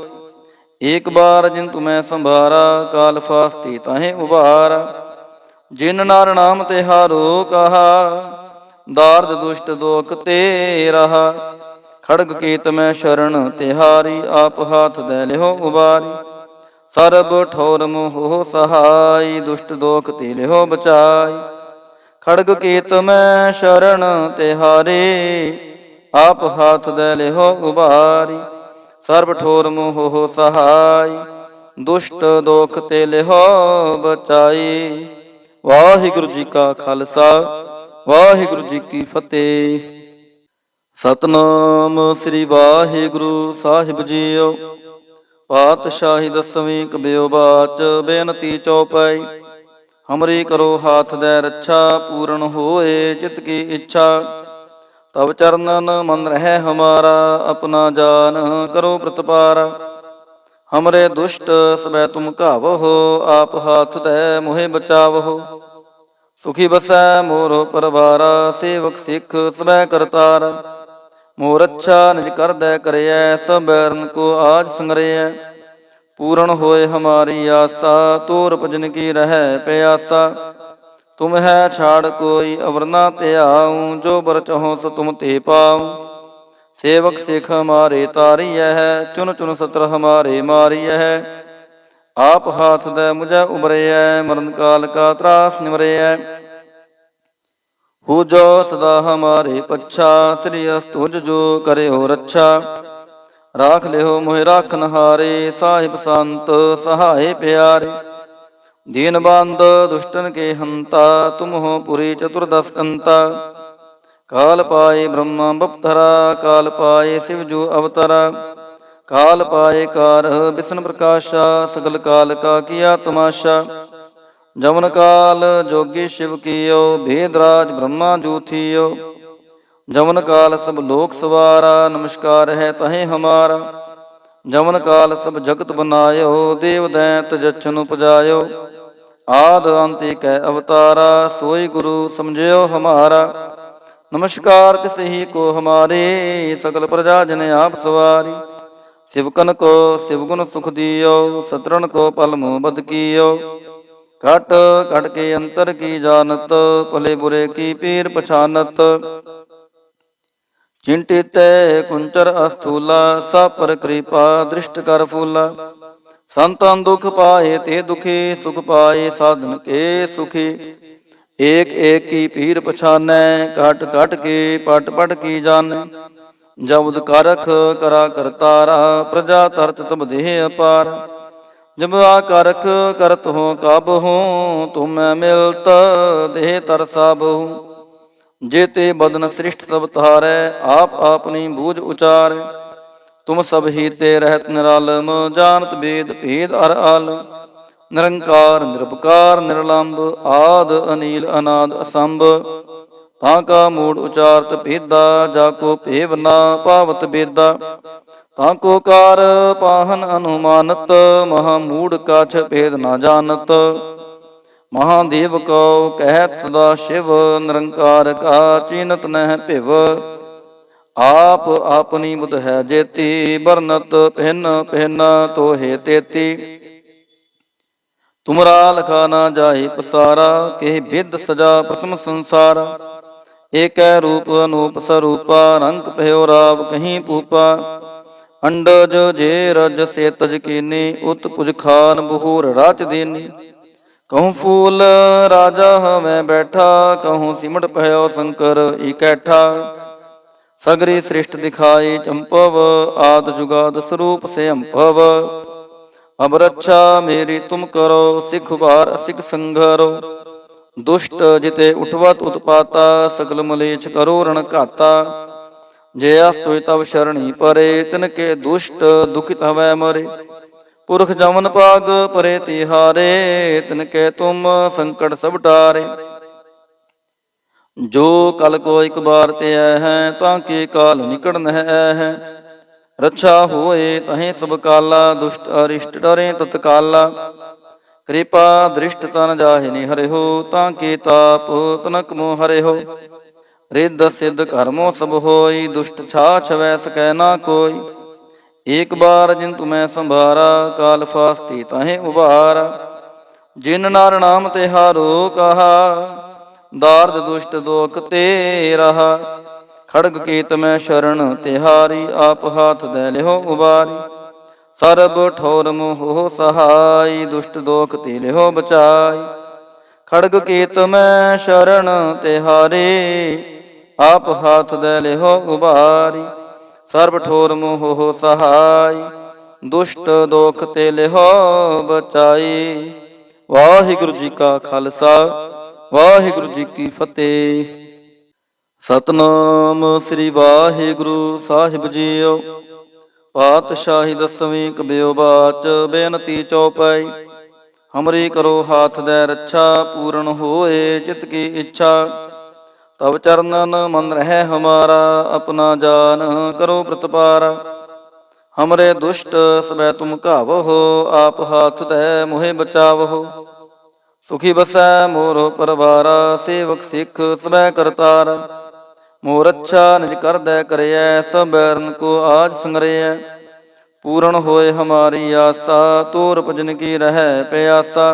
Speaker 1: ਏਕ ਬਾਰ ਜਿਨ ਤੁਮੈ ਸੰਭਾਰਾ, ਕਾਲ ਫਾਸਤੀ ਤਾਹੇ ਉਬਾਰਾ। ਜਿਨ ਨਰ ਨਾਮ ਤਿਹਾਰੋ ਕਹਾ, ਦਾਰਦ ਦੁਸ਼ਟ ਦੋਖ ਤੇ ਰਹਾ। ਖੜਗ ਕੀਤ ਮੈਂ ਸ਼ਰਨ ਤਿਹਾਰੀ, ਆਪ ਹਾਥ ਦੈ ਲਿਓ ਉਬਾਰੀ। ਸਰਬ ਠੋਰ ਮੋਹ ਸਹਾਈ, ਦੁਸ਼ਟ ਦੋਖ ਤੇ ਲਿਓ ਬਚਾਈ। ਖੜਗ ਕੀਤ ਮੈਂ ਸ਼ਰਨ ਤਿਹਾਰੀ, ਆਪ ਹਾਥ ਦੈ ਲਿਓ ਉਬਾਰੀ। ਸਰਬ ਠੋਰ ਮੋਹ ਸਹਾਈ, ਦੁਸ਼ਟ ਦੋਖ ਤੇ ਲਿਓ ਬਚਾਈ। ਵਾਹਿਗੁਰੂ ਜੀ ਕਾ ਖਾਲਸਾ, ਵਾਹਿਗੁਰੂ ਜੀ ਕੀ ਫਤਿਹ। ਸਤਨਾਮ ਸ੍ਰੀ ਵਾਹਿਗੁਰੂ ਸਾਹਿਬ ਜੀਓ। ਪਾਤਸ਼ਾਹੀ ਦਸਵੀਂ ਕਬਿਓ ਬਾਚ ਬੇਨਤੀ ਚੌਪਈ। ਹਮਰੀ ਕਰੋ ਹਾਥ ਦੈ ਰੱਛਾ, ਪੂਰਨ ਹੋਏ ਚਿਤ ਕੀ ਇੱਛਾ। ਤਬ ਚਰਨਨ ਮਨ ਰਹਿ ਹਮਾਰਾ, ਆਪਣਾ ਜਾਨ ਕਰੋ ਪ੍ਰਤਪਾਰਾ। ਹਮਰੇ ਦੁਸ਼ਟ ਸਬੈ ਤੁਮ ਘਾਵਹੁ, ਆਪ ਹਾਥ ਦੈ ਮੋਹਿ ਬਚਾਵਹੁ। ਸੁਖੀ ਬਸੈ ਮੋਰ ਪਰਵਾਰਾ, ਸੇਵਕ ਸਿੱਖ ਸਬੈ ਕਰਤਾਰਾ। ਮੋਰ ਅੱਛਾ ਨਿਜ ਕਰਦੈ ਕਰਿਐ, ਸਭ ਬੈਰਨ ਕੋ ਆਜ ਸੰਗਰਿਐ। ਪੂਰਨ ਹੋਏ ਹਮਾਰੀ ਆਸਾ, ਤੋਰ ਭਜਨ ਕੀ ਰਹਿ ਪਿਆਸਾ। ਤੁਮ ਹੈ ਛਾੜ ਕੋਈ ਅਵਰ ਨਾ ਧਿਆਉ, ਜੋ ਬਰ ਚਾਹੋ ਸੋ ਤੁਮ ਤੇ ਪਾਉ। ਸੇਵਕ ਸਿੱਖ ਹਮਾਰੇ ਤਾਰੀਐ, ਚੁਨ ਚੁਨ ਸਤਰ ਹਮਾਰੇ ਮਾਰੀਐ। ਆਪ ਹਾਥ ਦੈ ਮੁਝੈ ਉਬਰਿਐ, ਮਰਨ ਕਾਲ ਕਾ ਤਰਾਸ ਨਿਵਰਿਐ। ਹੋ ਜੋ ਸਦਾ ਹਮਾਰੇ ਪੱਛਾ, ਸ੍ਰੀ ਅਸਤੁਜ ਜੋ ਕਰਿਓ ਰੱਛਾ। ਰਾਖ ਲਿਓ ਮੋਹਿ ਰਾਖਨ ਹਾਰੇ, ਸਾਹਿਬ ਸੰਤ ਸਹਾਏ ਪਿਆਰੇ। ਦੀਨ ਬੰਦ ਦੁਸ਼ਟਨ ਕੇ ਹੰਤਾ, ਤੁਮ ਹੋ ਪੁਰੀ ਚਤੁਰਦਸ ਕੰਤਾ। ਕਾਲ ਪਾਏ ਬ੍ਰਹਮਾ ਬਪਤਰਾ, ਕਾਲ ਪਾਏ ਸਿਵ ਜੋ ਅਵਤਰਾ। ਕਾਲ ਪਾਏ ਕਾਰ ਬਿਸ਼ਨ ਪ੍ਰਕਾਸ਼ਾ, ਸਗਲ ਕਾਲ ਕਾ ਕੀਆ ਤਮਾਸ਼ਾ। ਜਮਨ ਕਾਲ ਜੋਗੀ ਸ਼ਿਵ ਕੀਓ, ਭੇਦ ਰਾਜ ਬ੍ਰਹਮਾ ਜੂ ਥੀਓ। ਜਮਨ ਕਾਲ ਸਭ ਲੋਕ ਸਵਾਰਾ, ਨਮਸਕਾਰ ਹੈ ਤਹੇ ਹਮਾਰਾ। ਜਮਨ ਕਾਲ ਸਭ ਜਗਤ ਬਨਾਇਓ, ਦੇਵ ਦੈਂਤ ਜਛਨ ਉਪਜਾਇਓ। ਆਦ ਅੰਤ ਏਕੈ ਅਵਤਾਰਾ, ਸੋਈ ਗੁਰੂ ਸਮਝਿਓ ਹਮਾਰਾ। ਨਮਸਕਾਰ ਤਿਸ ਹੀ ਕੋ ਹਮਾਰੇ, ਸਕਲ ਪ੍ਰਜਾ ਜਨ ਆਪ ਸਵਾਰੀ। ਸਿਵਕਨ ਕੋ ਸਿਵ ਗੁਣ ਸੁਖ ਦਿਓ, ਸਤਰਨ ਕੋ ਪਲ ਮੋਹ ਬਦ ਕੀਓ। ਘਟ ਘਟ ਕੇ ਅੰਤਰ ਕੀ ਜਾਨਤ, ਭਲੇ ਬੁਰੇ ਕੀ ਪੀਰ ਪਛਾਨਤ। ਚਿੰਟਿਤੈ ਕੁੰਚਰ ਅਸਥੂਲਾ, ਸਭ ਪਰ ਕਿਰਪਾ ਦ੍ਰਿਸ਼ਟ ਕਰ ਫੂਲਾ। ਸੰਤਨ ਦੁਖ ਪਾਏ ਤੇ ਦੁਖੀ, ਸੁਖ ਪਾਏ ਸਾਧਨ ਕੇ ਸੁਖੀ। ਏਕ ਏਕ ਕੀ ਪੀਰ ਪਛਾਨੈ, ਘਟ ਘਟ ਕੇ ਪਟ ਪਟ ਕੀ ਜਾਣੈ। ਜਬਦ ਕਰਖ ਕਰਾ ਕਰਤਾਰਾ, ਪ੍ਰਜਾ ਤਰਤ ਤਬ ਦੇਹ ਅਪਾਰ। ਜਬ ਆ ਕਰਖ ਕਰਤ ਹੋ ਕਬ ਹੋ, ਤੁਮੈ ਮਿਲਤ ਦੇਹ ਤਰ ਸਾਬਹੁ। ਜੇਤੇ ਬਦਨ ਸ੍ਰਿਸ਼ਟ ਸਭ ਤਾਰੈ, ਆਪ ਆਪਨੀ ਬੂਝ ਉਚਾਰੈ। ਤੁਮ ਸਭ ਹੀ ਤੇ ਰਹਿਤ ਨਿਰਾਲਮ, ਜਾਨਤ ਬੇਦ ਭੇਦ ਅਰ ਆਲਮ। ਨਿਰੰਕਾਰ ਨਿਰਭਕਾਰ ਨਿਰਲੰਭ, ਆਦ ਅਨੀਲ ਅਨਾਦ ਅਸੰਭ। ਤਾਂ ਕਾ ਮੂੜ ਉਚਾਰਤ ਭੇਦਾ, ਜਾ ਕੋ ਭੇਵ ਨਾ ਪਾਵਤ ਬੇਦਾ। ਤਾਂ ਕੋ ਕਾਰ ਪਾਹਨ ਅਨੁਮਾਨਤ, ਮਹਾ ਮੂੜ ਕਾਛ ਭੇਦ ਨਾ ਜਾਣਤ। ਮਹਾਦੇਵ ਕਉ ਕਹਿਤ ਸਦਾ ਸ਼ਿਵ, ਨਿਰੰਕਾਰ ਕਾ ਚੀਨਤ ਨਹਿ ਭਿਵ। ਆਪ ਆਪਨੀ ਬੁਧ ਹੈ ਜੇਤੀ, ਬਰਨਤ ਭਿੰਨ ਭਿੰਨ ਤੋਹੇ ਤੇਤੀ। ਤੁਮਰਾ ਲਖਾ ਨਾ ਜਾਏ ਪਸਾਰਾ, ਕੇ ਬਿਦ ਸਜਾ ਪ੍ਰਥਮ ਸੰਸਾਰਾ। ਏਕੈ ਰੂਪ ਅਨੂਪ ਸਰੂਪਾ, ਰੰਗ ਭਇਓ ਰਾਵ ਕਹੀਂ ਪੂਪਾ। ਅੰਡਜ ਜੇ ਰਜ ਸੇ ਤਜ ਕੀਨੀ, ਉਤ ਪੁਜ ਖਾਨ ਬਹੂਰ ਰਾਚ ਦੇਨੀ। ਕਹੂੰ ਫੂਲ ਰਾਜਾ ਹਮੈ ਬੈਠਾ, ਕਹੂੰ ਸਿਮਟ ਭਇਓ ਸ਼ੰਕਰ ਇਕੈਠਾ। ਸਗਰੀ ਸ੍ਰਿਸ਼ਟ ਦਿਖਾਈ ਚੰਪਵ, ਆਦ ਜੁਗਾਦ ਸਰੂਪ ਸੇ ਅੰਭਵ। ਅਬ ਰੱਛਾ ਮੇਰੀ ਤੁਮ ਕਰੋ, ਸਿਖ ਵਾਰ ਅਸਿਖ ਸੰਘਰੋ। ਦੁਸ਼ਟ ਜਿਤੇ ਉਠਵਤ ਉਤਪਾਤਾ, ਸਗਲ ਮਲੇਛ ਕਰੋ ਰਣ ਘਾਤਾ। ਜੇ ਅਸਤੁਇ ਤਵ ਸ਼ਰਣੀ ਪਰੇ, ਤਿਨ ਕੇ ਦੁਸ਼ਟ ਦੁਖਿਤ ਹਵੈ ਮਰੇ। ਪੁਰਖ ਜਮਨ ਪਾਗ ਪਰੇ ਤਿਹਾਰੇ, ਤਿਨ ਕੇ ਤੁਮ ਸੰਕਟ ਸਭ ਟਾਰੇ। ਜੋ ਕਲ ਕੋ ਇਕ ਬਾਰ ਤੇ ਆਇ ਹੈ, ਤਾਂ ਕੇ ਕਾਲ ਨਿਕਟ ਨਹਿ ਆਇ ਹੈ। ਰੱਛਾ ਹੋਏ ਤਹੇ ਸਭ ਕਾਲਾ, ਦੁਸ਼ਟ ਅਰਿਸ਼ਟ ਡਰੇ ਤਤਕਾਲਾ। ਕਿਰਪਾ ਦ੍ਰਿਸ਼ਟ ਤਨ ਜਾਹਿ ਨੀ ਹਰਿਓ, ਤਾਂ ਕੇ ਤਾਪ ਤਨਕ ਮੋ ਹਰਿਓ। ਰਿੱਧ ਸਿੱਧ ਕਰਮੋ ਸਭ ਹੋਈ, ਦੁਸ਼ਟ ਛਾਛ ਵੈ ਸਕੈ ਨਾ ਕੋਈ। ਏਕ ਬਾਰ ਜਿਨ ਤੁਮੈ ਸੰਭਾਰਾ, ਕਾਲ ਫਾਸਤੀ ਤਹੇ ਉਬਾਰਾ। ਜਿਨ ਨਰ ਨਾਮ ਤਿਹਾਰੋ ਕਹਾ, ਦਾਰਦ ਦੁਸ਼ਟ ਦੋਖ ਤੇ ਰਹਾ। ਖੜਗ ਕੀਤ ਮੈਂ ਸ਼ਰਨ ਤਿਹਾਰੀ, ਆਪ ਹਾਥ ਦੈ ਲਿਓ ਉਬਾਰੀ। ਸਰਬ ਠੋਰ ਮੋਹ ਸਹਾਈ, ਦੁਸ਼ਟ ਦੋਖ ਤੇ ਲਿਓ ਬਚਾਈ। ਖੜਗ ਕੀਤ ਮੈਂ ਸ਼ਰਨ ਤਿਹਾਰੀ, ਆਪ ਹਾਥ ਦੈ ਲਿਓ ਉਬਾਰੀ। ਸਰਬ ਠੋਰ ਮੋਹ ਸਹਾਈ, ਦੁਸ਼ਟ ਦੋਖ ਤੇ ਲਿਓ ਬਚਾਈ। ਵਾਹਿਗੁਰੂ ਜੀ ਕਾ ਖਾਲਸਾ, ਵਾਹਿਗੁਰੂ ਜੀ ਕੀ ਫਤਿਹ। ਸਤਨਾਮ ਸ੍ਰੀ ਵਾਹਿਗੁਰੂ ਸਾਹਿਬ ਜੀਓ। ਪਾਤਸ਼ਾਹੀ ਦਸਵੀਂ ਕਬਿਓ ਬਾਚ ਬੇਨਤੀ ਚਉਪਈ। ਹਮਰੀ ਕਰੋ ਹਾਥ ਦੈ ਰੱਛਾ, ਪੂਰਨ ਹੋਏ ਚਿਤ ਕੀ ਇੱਛਾ। ਤਬ ਚਰਨਨ ਮਨ ਰਹਿ ਹਮਾਰਾ, ਆਪਣਾ ਜਾਨ ਕਰੋ ਪ੍ਰਤਪਾਰਾ। ਹਮਰੇ ਦੁਸ਼ਟ ਸਬੈ ਤੁਮ ਘਾਵਹੁ, ਆਪ ਹਾਥ ਦੈ ਮੋਹਿ ਬਚਾਵਹੁ। ਸੁਖੀ ਬਸੈ ਮੋਰ ਪਰਵਾਰਾ, ਸੇਵਕ ਸਿੱਖ ਸਬੈ ਕਰਤਾਰਾ। ਮੋਰ ਅੱਛਾ ਨਿਜ ਕਰਦੈ ਕਰਿਐ, ਸਭ ਬੈਰਨ ਕੋ ਆਜ ਸੰਗਰਿਐ। ਪੂਰਨ ਹੋਏ ਹਮਾਰੀ ਆਸਾ, ਤੋਰ ਭਜਨ ਕੀ ਰਹਿ ਪਿਆਸਾ।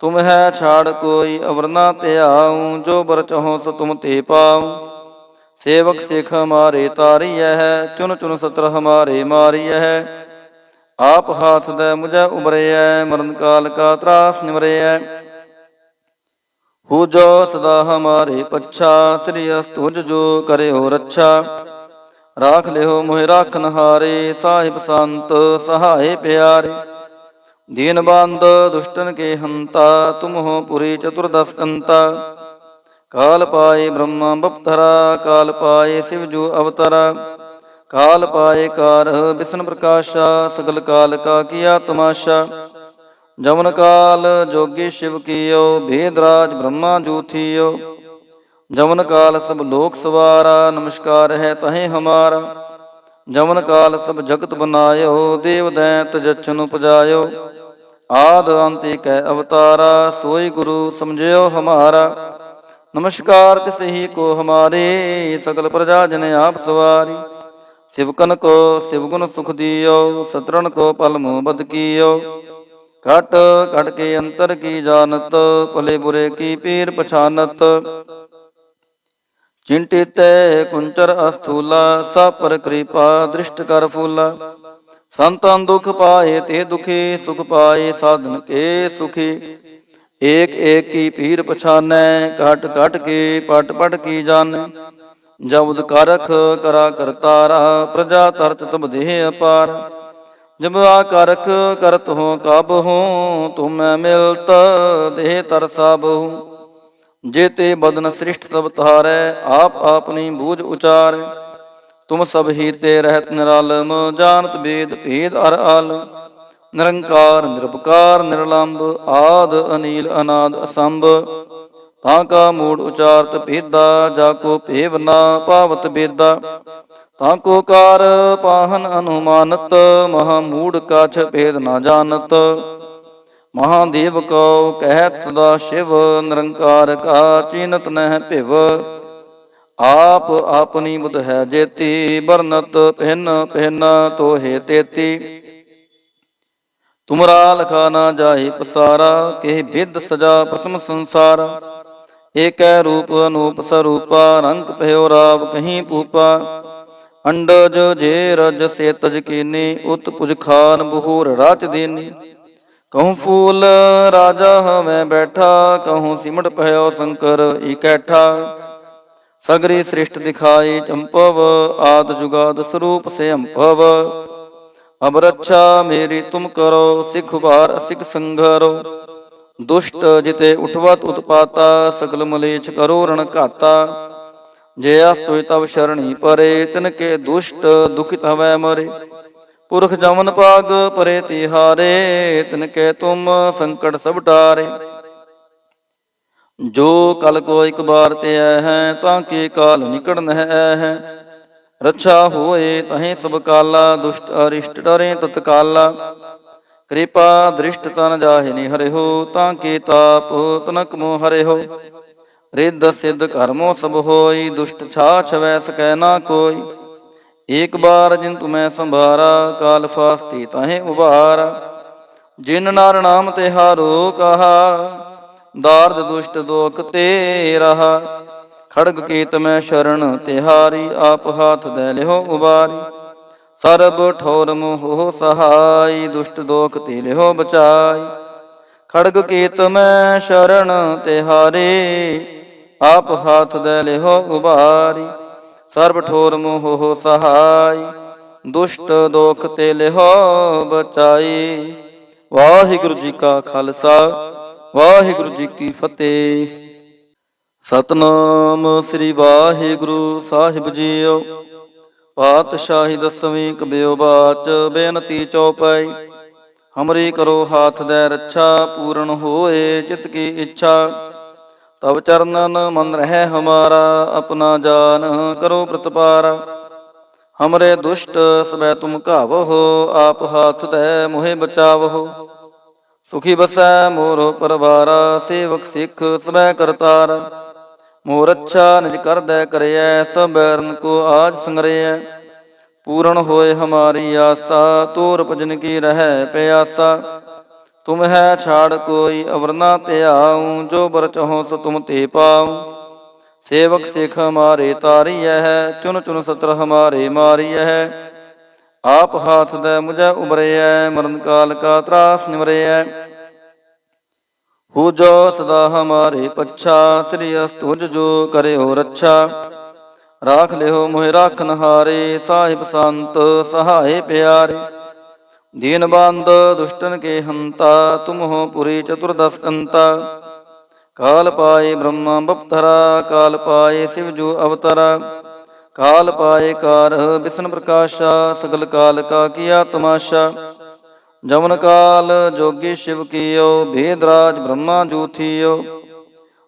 Speaker 1: ਤੁਮ ਹੈ ਛਾੜ ਕੋਈ ਅਵਰ ਨਾ ਧਿਆਉ, ਜੋ ਬਰ ਚਾਹੋ ਸੋ ਤੁਮ ਤੇ ਪਾਉ। ਸੇਵਕ ਸਿੱਖ ਹਮਾਰੇ ਤਾਰੀਐ ਹੈ, ਚੁਨ ਚੁਨ ਸਤਰ ਹਮਾਰੇ ਮਾਰੀਐ। ਆਪ ਹਾਥ ਦੈ ਮੁਝੈ ਉਬਰਿਐ, ਮਰਨ ਕਾਲ ਕਾ ਤਰਾਸ ਨਿਵਰਿਐ। ਹੋ ਜੋ ਸਦਾ ਹਮਾਰੇ ਪੱਛਾ, ਸ੍ਰੀ ਅਸਤੁਜ ਜੋ ਕਰਿਓ ਰੱਛਾ। ਰਾਖ ਲਿਓ ਮੋਹਿ ਰਾਖਨ ਹਾਰੇ, ਸਾਹਿਬ ਸੰਤ ਸਹਾਏ ਪਿਆਰੇ। ਦੀਨ ਬੰਦ ਦੁਸ਼ਟਨ ਕੇ ਹੰਤਾ, ਤੁਮ ਹੋ ਪੁਰੀ ਚਤੁਰਦਸ ਕੰਤਾ। ਕਾਲ ਪਾਏ ਬ੍ਰਹਮਾ ਬਪਤਰਾ, ਕਾਲ ਪਾਏ ਸਿਵ ਜੋ ਅਵਤਰਾ। ਕਾਲ ਪਾਏ ਕਾਰ ਬਿਸ਼ਨ ਪ੍ਰਕਾਸ਼ਾ, ਸਗਲ ਕਾਲ ਕਾ ਕੀਆ ਤਮਾਸ਼ਾ। ਜਮਨ ਕਾਲ ਜੋਗੀ ਸ਼ਿਵ ਕੀਓ, ਭੇਦ ਰਾਜ ਬ੍ਰਹਮਾ ਜੂ ਥੀਓ। ਜਮਨ ਕਾਲ ਸਭ ਲੋਕ ਸਵਾਰਾ, ਨਮਸਕਾਰ ਹੈ ਤਹੇ ਹਮਾਰਾ। ਜਮਨ ਕਾਲ ਸਭ ਜਗਤ ਬਨਾਇਓ, ਦੇਵ ਦੈਂਤ ਜਛਨ ਉਪਜਾਇਓ। ਆਦ ਅੰਤ ਏਕੈ ਅਵਤਾਰਾ, ਸੋਈ ਗੁਰੂ ਸਮਝਿਓ ਹਮਾਰਾ। ਨਮਸਕਾਰ ਤਿਸ ਹੀ ਕੋ ਹਮਾਰੇ, ਸਗਲ ਪ੍ਰਜਾ ਜਨ ਆਪ ਸਵਾਰੀ। ਸਿਵਕਨ ਕੋ ਸਿਵ ਗੁਣ ਸੁਖ ਦਿਓ, ਸਤਰਨ ਕੋ ਪਲ ਮੁਹ ਬਦ ਕੀਓ। ਘਟ ਘਟ ਕੇ ਅੰਤਰ ਕੀ ਜਾਨਤ, ਭਲੇ ਬੁਰੇ ਕੀ ਪੀਰ ਪਛਾਨਤ। ਚਿੰਟਿਤੈ ਕੁੰਚਰ ਅਸਥੂਲਾ, ਸਭ ਪਰ ਕਿਰਪਾ ਦ੍ਰਿਸ਼ਟ ਕਰ ਫੂਲਾ। ਸੰਤਨ ਦੁਖ ਪਾਏ ਤੇ ਦੁਖੀ, ਸੁਖ ਪਾਏ ਸਾਧਨ ਕੇ ਸੁਖੀ। ਏਕ ਏਕ ਕੀ ਪੀਰ ਪਛਾਨੈ, ਘਟ ਘਟ ਕੇ ਪਟ ਪਟ ਕੀ ਜਾਣੈ। ਜਬਦ ਕਰਖ ਕਰਾ ਕਰਤਾਰਾ, ਪ੍ਰਜਾ ਤਰਤ ਤਬ ਦੇਹ ਅਪਾਰ। ਜਬ ਆ ਕਰਖ ਕਰਤ ਹੋ ਕਾਬਹੂ, ਤੁਮੈ ਮਿਲਤ ਦੇਹ ਤਰ ਸਾਬਹੂ। ਜੇਤੇ ਬਦਨ ਸ੍ਰਿਸ਼ਟ ਸਭ ਤਾਰੈ, ਆਪ ਆਪਨੀ ਬੂਝ ਉਚਾਰੈ। ਤੁਮ ਸਭ ਹੀ ਤੇ ਰਹਿਤ ਨਿਰਾਲਮ, ਜਾਨਤ ਬੇਦ ਭੇਦ ਅਰ ਆਲਮ। ਨਿਰੰਕਾਰ ਨਿਰਭਕਾਰ ਨਿਰਲੰਭ, ਆਦ ਅਨੀਲ ਅਨਾਦ ਅਸੰਭ। ਤਾਂ ਕਾ ਮੂੜ ਉਚਾਰਤ ਭੇਦਾ, ਜਾ ਕੋ ਭੇਵ ਨਾ ਪਾਵਤ ਬੇਦਾ। ਤਾਂ ਕੋ ਕਾਰ ਪਾਹਨ ਅਨੁਮਾਨਤ, ਮਹਾ ਮੂੜ ਕਾਛ ਭੇਦ ਨਾ ਜਾਣਤ। ਮਹਾਦੇਵ ਕਉ ਕਹਿਤ ਸਦਾ ਸ਼ਿਵ, ਨਿਰੰਕਾਰ ਕਾ ਚੀਨਤ ਨਹਿ ਭਿਵ। ਆਪ ਆਪਨੀ ਬੁਧ ਹੈ ਜੇਤੀ, ਬਰਨਤ ਭਿੰਨ ਭਿੰਨ ਤੋਹੇ ਤੇਤੀ। ਤੁਮਰਾ ਲਖਾ ਨਾ ਜਾਏ ਪਸਾਰਾ, ਕੇ ਬਿਦ ਸਜਾ ਪ੍ਰਥਮ ਸੰਸਾਰਾ। ਏਕੈ ਰੂਪ ਅਨੂਪ ਸਰੂਪਾ, ਰੰਗ ਭਇਓ ਰਾਵ ਕਹੀਂ ਪੂਪਾ। ਅੰਡਜ ਜੇ ਰਜ ਸੇ ਤਜ ਕੀਨੀ, ਉਤ ਪੁਜ ਖਾਨ ਬਹੂਰ ਰਾਚ ਦੇਨੀ। ਕਹੂੰ ਫੂਲ ਰਾਜਾ ਹਵੇਂ ਬੈਠਾ, ਕਹੂੰ ਸਿਮਟ ਭਇਓ ਸ਼ੰਕਰ ਇਕੈਠਾ। ਸਗਰੀ ਸ੍ਰਿਸ਼ਟ ਦਿਖਾਈ ਚੰਪਵ, ਆਦ ਜੁਗਾਦ ਸਰੂਪ ਸੇ ਅੰਭਵ। ਅਬ ਰੱਛਾ ਮੇਰੀ ਤੁਮ ਕਰੋ, ਸਿਖ ਵਾਰ ਅਸਿਖ ਸੰਘਰੋ। ਦੁਸ਼ਟ ਜਿਤੇ ਉਠਵਤ ਉਤਪਾਤਾ, ਸਗਲ ਮਲੇਛ ਕਰੋ ਰਣ ਘਾਤਾ। ਜੇ ਅਸਤੁ ਤਵ ਸ਼ਰਣੀ ਪਰੇ, ਤਿਨ ਕੇ ਦੁਸ਼ਟ ਦੁਖਿਤ ਹਵੈ ਮਰੇ। ਪੁਰਖ ਜਮਨ ਪਾਗ ਪਰੇ ਤਿਹਾਰੇ, ਤਿਨ ਕੇ ਤੁਮ ਸੰਕਟ ਸਭ ਟਾਰੇ। ਜੋ ਕਲ ਕੋ ਇਕ ਬਾਰ ਤੇ ਆਇ ਹੈ, ਤਾਂ ਕੇ ਕਾਲ ਨਿਕਟ ਨਹਿ ਆਇ ਹੈ। ਰੱਛਾ ਹੋਏ ਤਹੀਂ ਸਭ ਕਾਲਾ, ਦੁਸ਼ਟ ਅਰਿਸ਼ਟ ਡਰੇ ਤਤਕਾਲਾ। ਕਿਰਪਾ ਦ੍ਰਿਸ਼ਟ ਤਨ ਜਾਹਿ ਨੀ ਹਰਿਓ, ਤਾਂ ਕੇ ਤਾਪ ਤਨਕ ਮੋ ਹਰਿਓ। ਰਿੱਧ ਸਿੱਧ ਕਰਮੋ ਸਭ ਹੋਈ, ਦੁਸ਼ਟ ਛਾਛ ਵੈ ਸਕੈ ਨਾ ਕੋਈ। ਏਕ ਬਾਰ ਜਿਨ ਤੁਮੈ ਸੰਭਾਰਾ, ਕਾਲ ਫਾਸਤੀ ਤਾਹੇ ਉਬਾਰਾ। ਜਿਨ ਨਰ ਨਾਮ ਤਿਹਾਰੋ ਕਹਾ, ਦਾਰਦ ਦੁਸ਼ਟ ਦੋਖ ਤੇ ਰਹਾ। ਖੜਗ ਕੀਤ ਮੈਂ ਸ਼ਰਨ ਤਿਹਾਰੀ, ਆਪ ਹਾਥ ਦੈ ਲਿਓ ਉਬਾਰੀ। ਸਰਬ ਠੋਰ ਮੋਹ ਸਹਾਈ, ਦੁਸ਼ਟ ਦੋਖ ਤੇ ਲਿਓ ਬਚਾਈ। ਖੜਗ ਕੀਤ ਮੈਂ ਸ਼ਰਨ ਤਿਹਾਰੀ, ਆਪ ਹਾਥ ਦੈ ਲਿਓ ਉਬਾਰੀ। ਸਰਬ ਠੋਰ ਮੋਹ ਸਹਾਈ, ਦੁਸ਼ਟ ਦੋਖ ਤੇ ਲਿਓ ਬਚਾਈ। ਵਾਹਿਗੁਰੂ ਜੀ ਕਾ ਖਾਲਸਾ, ਵਾਹਿਗੁਰੂ ਜੀ ਕੀ ਫਤਿਹ। ਸਤਨਾਮ ਸ੍ਰੀ ਵਾਹਿਗੁਰੂ ਸਾਹਿਬ ਜੀਓ। ਪਾਤਸ਼ਾਹੀ ਦਸਵੀਂ ਕਬਿਓ ਬਾਚ ਬੇਨਤੀ ਚੌਪਈ। ਹਮਰੀ ਕਰੋ ਹਾਥ ਦੈ ਰੱਛਾ, ਪੂਰਨ ਹੋਏ ਚਿਤ ਕੀ ਇੱਛਾ। ਤਬ ਚਰਨਨ ਮਨ ਰਹਿ ਹਮਾਰਾ, ਆਪਣਾ ਜਾਨ ਕਰੋ ਪ੍ਰਤਪਾਰਾ। ਹਮਰੇ ਦੁਸ਼ਟ ਸਬੈ ਤੁਮ ਘਾਵਹੁ, ਆਪ ਹਾਥ ਦੈ ਮੋਹਿ ਬਚਾਵਹੁ। ਸੁਖੀ ਬਸੈ ਮੋਰ ਪਰਵਾਰਾ, ਸੇਵਕ ਸਿੱਖ ਸਬੈ ਕਰਤਾਰਾ। ਮੋਰ ਅੱਛਾ ਨਿਜ ਕਰਦੈ ਕਰਿਐ, ਸਭ ਬੈਰਨ ਕੋ ਆਜ ਸੰਗਰਿਐ। ਪੂਰਨ ਹੋਏ ਹਮਾਰੀ ਆਸਾ, ਤੋਰ ਭਜਨ ਕੀ ਰਹਿ ਪਿਆਸਾ। ਤੁਮ ਹੈ ਛਾੜ ਕੋਈ ਅਵਰ ਨਾ ਧਿਆਉ, ਜੋ ਬਰ ਚਾਹੋ ਸੋ ਤੁਮ ਤੇ ਪਾਉ। ਸੇਵਕ ਸਿੱਖ ਹਮਾਰੇ ਤਾਰੀਐ, ਚੁਨ ਚੁਨ ਸਤਰ ਹਮਾਰੇ ਮਾਰੀਐ। ਆਪ ਹਾਥ ਦੈ ਮੁਝੈ ਉਬਰਿਐ, ਮਰਨ ਕਾਲ ਕਾ ਤਰਾਸ ਨਿਵਰਿਐ। ਹੋ ਜੋ ਸਦਾ ਹਮਾਰੇ ਪੱਛਾ, ਸ੍ਰੀ ਅਸਤੁਜ ਜੋ ਕਰਿਓ ਰੱਛਾ। ਰਾਖ ਲਿਓ ਮੋਹਿ ਰਾਖਨ ਹਾਰੇ, ਸਾਹਿਬ ਸੰਤ ਸਹਾਏ ਪਿਆਰੇ। ਦੀਨ ਬੰਦ ਦੁਸ਼ਟਨ ਕੇ ਹੰਤਾ, ਤੁਮ ਹੋ ਪੁਰੀ ਚਤੁਰਦਸ ਕੰਤਾ। ਕਾਲ ਪਾਏ ਬ੍ਰਹਮਾ ਬਪਤਰਾ, ਕਾਲ ਪਾਏ ਸਿਵ ਜੋ ਅਵਤਰਾ। ਕਾਲ ਪਾਏ ਕਾਰ ਵਿਸ਼ਨ ਪ੍ਰਕਾਸ਼ਾ, ਸਗਲ ਕਾਲ ਕਾ ਕੀਆ ਤਮਾਸ਼ਾ। ਜਮਨ ਕਾਲ ਜੋਗੀ ਸ਼ਿਵ ਕੀਓ, ਭੇਦ ਰਾਜ ਬ੍ਰਹਮਾ ਜੂ ਥੀਓ।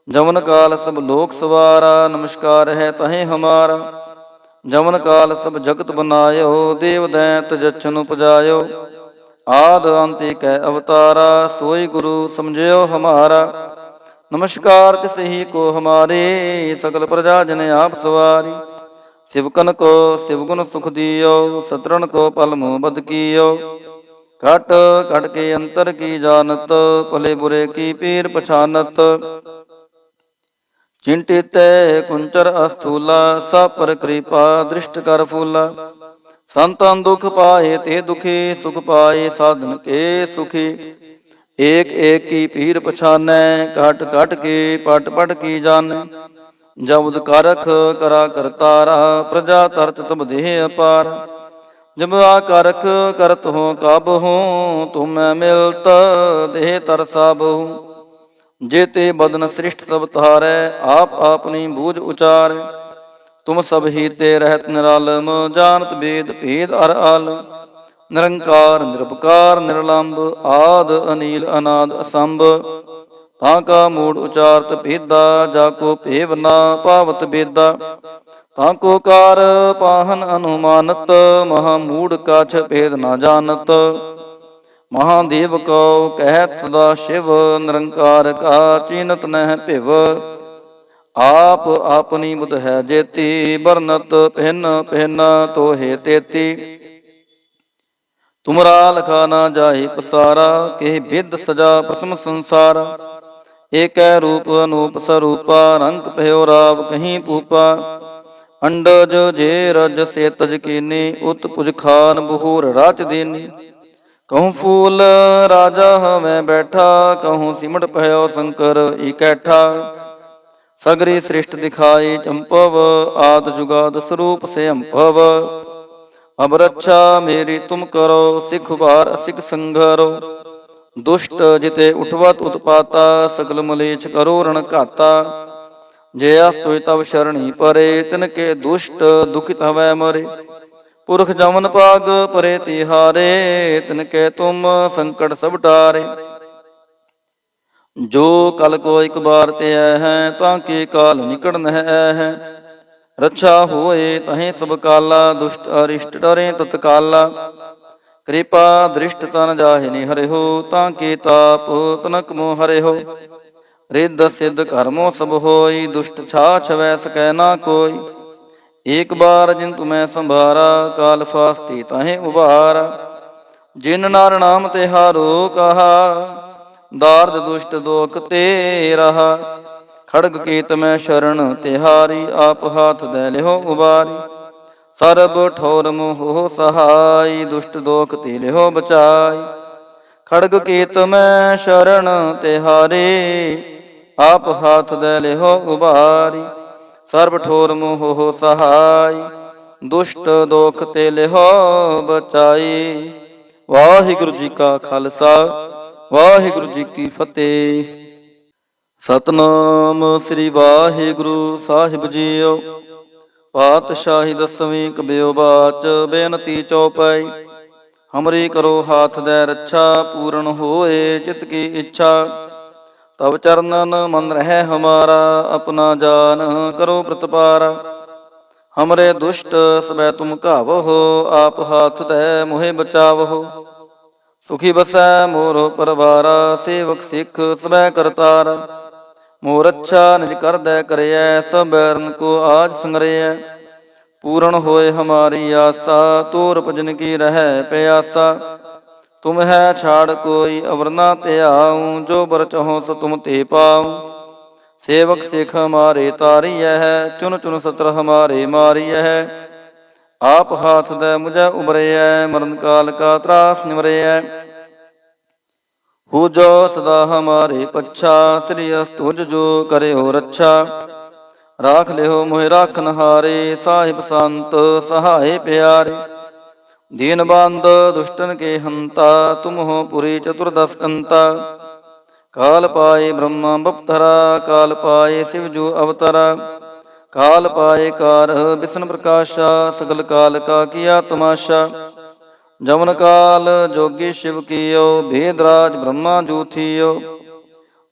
Speaker 1: ਜਮਨ ਕਾਲ ਸਭ ਲੋਕ ਸਵਾਰਾ, ਨਮਸਕਾਰ ਹੈ ਤਹੇ ਹਮਾਰਾ। ਜਮਨ ਕਾਲ ਸਭ ਜਗਤ ਬਨਾਇਓ, ਦੇਵ ਦੈਂਤ ਜਛਨ ਉਪਜਾਇਓ। ਆਦ ਅੰਤ ਏਕੈ ਅਵਤਾਰਾ, ਸੋਈ ਗੁਰੂ ਸਮਝਿਓ ਹਮਾਰਾ। ਨਮਸਕਾਰ ਤਿਸ ਹੀ ਕੋ ਹਮਾਰੇ, ਸਕਲ ਪ੍ਰਜਾ ਜਨ ਆਪ ਸਵਾਰੀ। ਸਿਵਕਨ ਕੋ ਸਿਵਗੁਣ ਸੁਖ ਦਿਓ, ਸਤਰਨ ਕੋ ਪਲ ਮੋਹ ਬਦ ਕੀਓ। ਘਟ ਘਟ ਕੇ ਅੰਤਰ ਕੀ ਜਾਨਤ, ਭਲੇ ਬੁਰੇ ਕੀ ਪੀਰ ਪਛਾਨਤ। ਚਿੰਟਿਤੈ ਕੁੰਚਰ ਅਸਥੂਲਾ, ਸਭ ਪਰ ਕਿਰਪਾ ਦ੍ਰਿਸ਼ਟ ਕਰ ਫੂਲਾ। ਸੰਤਨ ਦੁਖ ਪਾਏ ਤੇ ਦੁਖੀ, ਸੁਖ ਪਾਏ ਸਾਧਨ ਕੇ ਸੁਖੀ। ਏਕ ਏਕ ਕੀ ਪੀਰ ਪਛਾਨੈ, ਘਟ ਘਟ ਕੇ ਪਟ ਪਟ ਕੀ ਜਾਣੈ। ਜਬਦ ਕਰਖ ਕਰਾ ਕਰਤਾਰਾ, ਪ੍ਰਜਾ ਤਰਤ ਤਬ ਦੇਹ ਅਪਾਰ। ਜਬ ਆ ਕਰਖ ਕਰਤ ਹੋ ਕਬ ਹੋ, ਤੁਮੈ ਮਿਲਤ ਦੇਹ ਤਰ ਸਾਬਹੁ। ਜੇਤੇ ਬਦਨ ਸ੍ਰਿਸ਼ਟ ਸਭ ਤਾਰੈ, ਆਪ ਆਪਨੀ ਬੂਝ ਉਚਾਰੈ। ਤੁਮ ਸਭ ਹੀ ਤੇ ਰਹਿਤ ਨਿਰਾਲਮ, ਜਾਨਤ ਬੇਦ ਭੇਦ ਅਰ ਆਲਮ। ਨਿਰੰਕਾਰ ਨਿਰਭਕਾਰ ਨਿਰਲੰਭ, ਆਦ ਅਨੀਲ ਅਨਾਦ ਅਸੰਭ। ਤਾਂ ਕਾ ਮੂੜ ਉਚਾਰਤ ਭੇਦਾ, ਜਾ ਕੋ ਭੇਵ ਨਾ ਪਾਵਤ ਬੇਦਾ। ਤਾਂ ਕੋ ਕਾਰ ਪਾਹਨ ਅਨੁਮਾਨਤ, ਮਹਾ ਮੂੜ ਕਾਛ ਭੇਦ ਨਾ ਜਾਣਤ। ਮਹਾਦੇਵ ਕਉ ਕਹਿਤ ਸਦਾ ਸ਼ਿਵ, ਨਿਰੰਕਾਰ ਕਾ ਚੀਨਤ ਨਹਿ ਭਿਵ। ਆਪ ਆਪਨੀ ਬੁਧ ਹੈ ਜੇਤੀ, ਬਰਨਤ ਭਿੰਨ ਭਿੰਨ ਤੋਹੇ ਤੇਤੀ। ਤੁਮਰਾ ਲਖਾ ਨਾ ਜਾਏ ਪਸਾਰਾ, ਕੇ ਬਿਦ ਸਜਾ ਪ੍ਰਥਮ ਸੰਸਾਰਾ। ਏਕੈ ਰੂਪ ਅਨੂਪ ਸਰੂਪਾ, ਰੰਗ ਭਇਓ ਰਾਵ ਕਹੀਂ ਪੂਪਾ। ਅੰਡਜ ਜੇ ਰਜ ਸੇ ਤਜ ਕੀਨੀ, ਉਤ ਪੁਜ ਖਾਨ ਬਹੂਰ ਰਾਚ ਦੇਨੀ। ਕਹੂੰ ਫੂਲ ਰਾਜਾ ਹਵੇਂ ਬੈਠਾ, ਕਹੂੰ ਸਿਮਟ ਭਇਓ ਸ਼ੰਕਰ ਇਕੈਠਾ। ਸਗਰੀ ਸ੍ਰਿਸ਼ਟ ਦਿਖਾਈ ਚੰਪਵ, ਆਦ ਜੁਗਾਦ ਸਰੂਪ ਸੇ ਅੰਭਵ। ਅਬ ਰੱਛਾ ਮੇਰੀ ਤੁਮ ਕਰੋ, ਸਿਖ ਵਾਰ ਅਸਿਖ ਸੰਘਰੋ। ਦੁਸ਼ਟ ਜਿਤੇ ਉਠਵਤ ਉਤਪਾਤਾ, ਸਗਲ ਮਲੇਛ ਕਰੋ ਰਣ ਘਾਤਾ। ਜੇ ਅਸਤੋਇ ਤਵ ਸ਼ਰਣੀ ਪਰੇ, ਤਿਨ ਕੇ ਦੁਸ਼ਟ ਦੁਖਿਤ ਹਵੈ ਮਰੇ। ਪੁਰਖ ਜਮਨ ਪਾਗ ਪਰੇ ਤਿਹਾਰੇ, ਤਿਨ ਕੇ ਤੁਮ ਸੰਕਟ ਸਭ ਟਾਰੇ। ਜੋ ਕਲ ਕੋ ਇਕ ਬਾਰ ਤੇ ਹੈ, ਤਾਂ ਕੇ ਕਾਲ ਨਿਕਟ ਨਹਿ ਹੈ। ਰੱਛਾ ਹੋਏ ਤਹੀਂ ਸਭ ਕਾਲਾ, ਦੁਸ਼ਟ ਅਰਿਸ਼ਟ ਡਰੇ ਤਤਕਾਲਾ। ਕਿਰਪਾ ਦ੍ਰਿਸ਼ਟ ਤਨ ਜਾਹਿ ਨੀ ਹਰਿਓ, ਤਾਂ ਕੇ ਤਾਪ ਤਨਕ ਮੋ ਹਰਿਓ। ਰਿੱਧ ਸਿੱਧ ਕਰਮੋ ਸਭ ਹੋਈ, ਦੁਸ਼ਟ ਛਾਛ ਵੈ ਸਕੈ ਨਾ ਕੋਈ। ਏਕ ਬਾਰ ਜਿਨ ਤੁਮੈ ਸੰਭਾਰਾ, ਕਾਲ ਫਾਸਤੀ ਤਾਹੇ ਉਬਾਰਾ। ਜਿਨ ਨਰ ਨਾਮ ਤਿਹਾਰੋ ਕਹਾ, ਦਾਰਦ ਦੁਸ਼ਟ ਦੋਖ ਤੇ ਰਹਾ। ਖੜਗ ਕੀਤ ਮੈਂ ਸ਼ਰਨ ਤਿਹਾਰੀ, ਆਪ ਹਾਥ ਦੈ ਲਿਓ ਉਬਾਰੀ। ਸਰਬ ਠੋਰ ਮੋਹ ਸਹਾਈ, ਦੁਸ਼ਟ ਦੋਖ ਤੇ ਲਿਓ ਬਚਾਈ। ਖੜਗ ਕੀਤ ਮੈਂ ਸ਼ਰਨ ਤਿਹਾਰੀ, ਆਪ ਹਾਥ ਦੈ ਲਿਓ ਉਬਾਰੀ। ਸਰਬ ਠੋਰ ਮੋਹ ਸਹਾਈ, ਦੁਸ਼ਟ ਦੋਖ ਤੇ ਲਿਓ ਬਚਾਈ। ਵਾਹਿਗੁਰੂ ਜੀ ਕਾ ਖਾਲਸਾ, ਵਾਹਿਗੁਰੂ ਜੀ ਕੀ ਫਤਿਹ। ਸਤਨਾਮ ਸ੍ਰੀ ਵਾਹਿਗੁਰੂ ਸਾਹਿਬ ਜੀਓ। ਪਾਤਸ਼ਾਹੀ ਦਸਵੀਂ ਕਬਿਓ ਬਾਚ ਬੇਨਤੀ ਚਉਪਈ। ਹਮਰੀ ਕਰੋ ਹਾਥ ਦੈ ਰੱਛਾ, ਪੂਰਨ ਹੋਏ ਚਿਤ ਕੀ ਇੱਛਾ। ਤਬ ਚਰਨਨ ਮਨ ਰਹਿ ਹਮਾਰਾ, ਆਪਣਾ ਜਾਨ ਕਰੋ ਪ੍ਰਤਪਾਰਾ। ਹਮਰੇ ਦੁਸ਼ਟ ਸਬੈ ਤੁਮ ਘਾਵਹੁ, ਆਪ ਹਾਥ ਦੈ ਮੋਹਿ ਬਚਾਵਹੁ। ਸੁਖੀ ਬਸੈ ਮੋਰ ਪਰਵਾਰਾ, ਸੇਵਕ ਸਿੱਖ ਸਬੈ ਕਰਤਾਰਾ। ਮੋਰ ਅੱਛਾ ਨਿਜ ਕਰਦੈ ਕਰਿਐ, ਸਭ ਬੈਰਨ ਕੋ ਆਜ ਸੰਗਰਿਐ। ਪੂਰਨ ਹੋਏ ਹਮਾਰੀ ਆਸਾ, ਤੋਰ ਭਜਨ ਕੀ ਰਹਿ ਪਿਆਸਾ। ਤੁਮ ਹੈ ਛਾੜ ਕੋਈ ਅਵਰ ਨਾ ਧਿਆਉ, ਜੋ ਬਰ ਚਾਹੋ ਸੋ ਤੁਮ ਤੇ ਪਾਉ। ਸੇਵਕ ਸਿੱਖ ਹਮਾਰੇ ਤਾਰੀਐ ਹੈ, ਚੁਨ ਚੁਨ ਸਤਰ ਹਮਾਰੇ ਮਾਰੀਐ। ਆਪ ਹਾਥ ਦੈ ਮੁਝੈ ਉਬਰਿਐ, ਮਰਨ ਕਾਲ ਕਾ ਤਰਾਸ ਨਿਵਰਿਐ। ਹੋ ਜੋ ਸਦਾ ਹਮਾਰੇ ਪੱਛਾ, ਸ੍ਰੀ ਅਸਤੁਜ ਜੋ ਕਰਿਓ ਰੱਛਾ। ਰਾਖ ਲਿਓ ਮੋਹਿ ਰਾਖਨ ਹਾਰੇ, ਸਾਹਿਬ ਸੰਤ ਸਹਾਏ ਪਿਆਰੇ। ਦੀਨ ਬੰਦ ਦੁਸ਼ਟਨ ਕੇ ਹੰਤਾ, ਤੁਮ ਹੋ ਪੁਰੀ ਚਤੁਰਦਸ ਕੰਤਾ। ਕਾਲ ਪਾਏ ਬ੍ਰਹਮਾ ਬਪਤਰਾ, ਕਾਲ ਪਾਏ ਸਿਵ ਜੋ ਅਵਤਰਾ। ਕਾਲ ਪਾਏ ਕਾਰ ਵਿਸ਼ਨ ਪ੍ਰਕਾਸ਼ਾ, ਸਗਲ ਕਾਲ ਕਾ ਕੀਆ ਤਮਾਸ਼ਾ। ਜਮਨ ਕਾਲ ਜੋਗੀ ਸ਼ਿਵ ਕੀਓ, ਭੇਦ ਰਾਜ ਬ੍ਰਹਮਾ ਜੂ ਥੀਓ।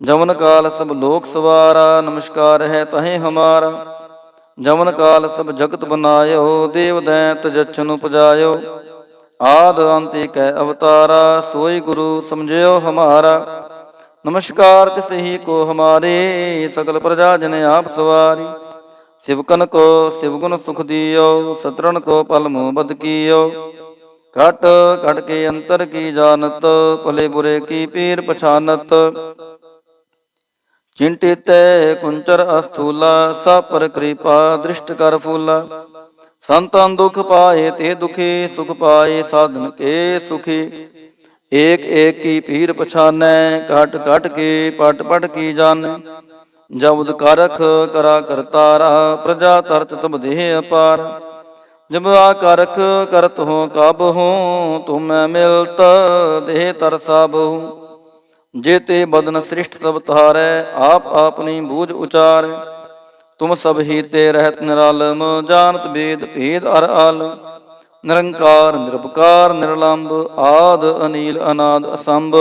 Speaker 1: ਜਮਨ ਕਾਲ ਸਭ ਲੋਕ ਸਵਾਰਾ, ਨਮਸਕਾਰ ਹੈ ਤਹੇ ਹਮਾਰਾ। ਜਮਨ ਕਾਲ ਸਭ ਜਗਤ ਬਨਾਇਓ, ਦੇਵ ਦੈਂਤ ਜਛਨ ਉਪਜਾਇਓ। ਆਦ ਅੰਤ ਏਕੈ ਅਵਤਾਰਾ, ਸੋਈ ਗੁਰੂ ਸਮਝਿਓ ਹਮਾਰਾ। ਨਮਸਕਾਰ ਤਿਸ ਹੀ ਕੋ ਹਮਾਰੇ, ਸਕਲ ਪ੍ਰਜਾ ਜਨ ਆਪ ਸਵਾਰੀ। ਸਿਵਕਨ ਕੋ ਸਿਵ ਗੁਣ ਸੁਖ ਦਿਓ, ਸਤਰਨ ਕੋ ਪਲ ਮੁਹ ਬਦ ਕੀਓ। ਘਟ ਘਟ ਕੇ ਅੰਤਰ ਕੀ ਜਾਨਤ, ਭਲੇ ਬੁਰੇ ਕੀ ਪੀਰ ਪਛਾਨਤ। ਚਿੰਟਿਤੈ ਕੁੰਚਰ ਅਸਥੂਲਾ, ਸਭ ਪਰ ਕਿਰਪਾ ਦ੍ਰਿਸ਼ਟ ਕਰ ਫੂਲਾ। ਸੰਤਨ ਦੁਖ ਪਾਏ ਤੇ ਦੁਖੀ, ਸੁਖ ਪਾਏ ਸਾਧਨ ਕੇ ਸੁਖੀ। ਏਕ ਏਕ ਕੀ ਪੀਰ ਪਛਾਨੈ, ਘਟ ਘਟ ਕੇ ਪਟ ਪਟ ਕੀ ਜਾਣੈ। ਜਬਦ ਕਰਖ ਕਰਾ ਕਰਤਾਰਾ, ਪ੍ਰਜਾ ਤਰਤ ਤਬ ਦੇਹ ਅਪਾਰ। ਜਬ ਆ ਕਰਖ ਕਰਤ ਹੋ ਕਾਬਹੂ, ਤੁਮੈ ਮਿਲਤ ਦੇਹ ਤਰ ਸਾਬਹੂ। ਜੇਤੇ ਬਦਨ ਸ੍ਰਿਸ਼ਟ ਸਭ ਤਾਰੈ, ਆਪ ਆਪਨੀ ਬੂਝ ਉਚਾਰੈ। ਤੁਮ ਸਭ ਹੀ ਤੇ ਰਹਿਤ ਨਿਰਾਲਮ, ਜਾਨਤ ਬੇਦ ਭੇਦ ਅਰ ਆਲਮ। ਨਿਰੰਕਾਰ ਨਿਰਭਕਾਰ ਨਿਰਲੰਭ, ਆਦ ਅਨੀਲ ਅਨਾਦ ਅਸੰਭ।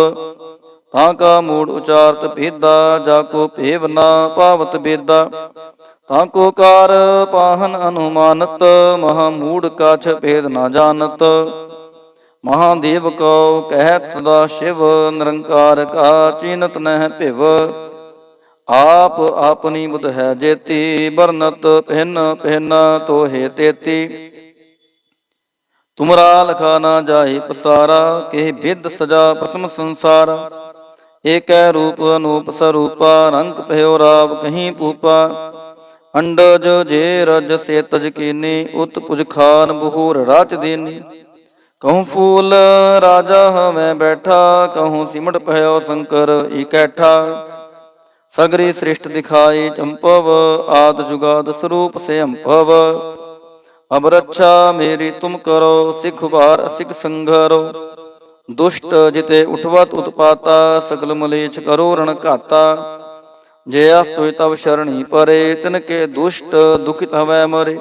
Speaker 1: ਤਾਂ ਕਾ ਮੂੜ ਉਚਾਰਤ ਭੇਦਾ, ਜਾ ਕੋ ਭੇਵ ਨਾ ਪਾਵਤ ਬੇਦਾ। ਤਾਂ ਕੋ ਕਾਰ ਪਾਹਨ ਅਨੁਮਾਨਤ, ਮਹਾ ਮੂੜ ਕਾਛ ਭੇਦ ਨਾ ਜਾਣਤ। ਮਹਾਦੇਵ ਕਉ ਕਹਿਤ ਸਦਾ ਸ਼ਿਵ, ਨਿਰੰਕਾਰ ਕਾ ਚੀਨਤ ਨਹਿ ਭਿਵ। ਆਪ ਆਪਨੀ ਬੁਧ ਹੈ ਜੇਤੀ, ਬਰਨਤ ਭਿੰਨ ਭਿੰਨ ਤੋਹੇ ਤੇਤੀ। ਤੁਮਰਾ ਲਖਾ ਨਾ ਜਾਏ ਪਸਾਰਾ, ਕੇ ਬਿਦ ਸਜਾ ਪ੍ਰਥਮ ਸੰਸਾਰਾ। ਏਕੈ ਰੂਪ ਅਨੂਪ ਸਰੂਪਾ, ਰੰਗ ਭਇਓ ਰਾਵ ਕਹੀਂ ਪੂਪਾ। ਅੰਡਜ ਜੇ ਰਜ ਸੇ ਤਜ ਕੀਨੀ, ਉਤ ਪੁਜ ਖਾਨ ਬਹੂਰ ਰਾਚ ਦੇਨੀ। ਕਹੂੰ ਫੂਲ ਰਾਜਾ ਹਵੇਂ ਬੈਠਾ, ਕਹੂੰ ਸਿਮਟ ਭਇਓ ਸ਼ੰਕਰ ਇਕੈਠਾ। ਸਗਰੀ ਸ੍ਰਿਸ਼ਟ ਦਿਖਾਈ ਚੰਪਵ, ਆਦ ਜੁਗਾਦ ਸਰੂਪ ਸੇ ਅੰਭਵ। ਅਬ ਰੱਛਾ ਮੇਰੀ ਤੁਮ ਕਰੋ, ਸਿਖ ਵਾਰ ਅਸਿਖ ਸੰਘਰੋ। ਦੁਸ਼ਟ ਜਿਤੇ ਉਠਵਤ ਉਤਪਾਤਾ, ਸਕਲ ਮਲੇਛ ਕਰੋ ਰਣ ਘਾਤਾ। ਜੇ ਅਸਤੁ ਤਵ ਸ਼ਰਣੀ ਪਰੇ, ਤਿਨ ਕੇ ਦੁਸ਼ਟ ਦੁਖਿਤ ਹਵੈ ਮਰੇ।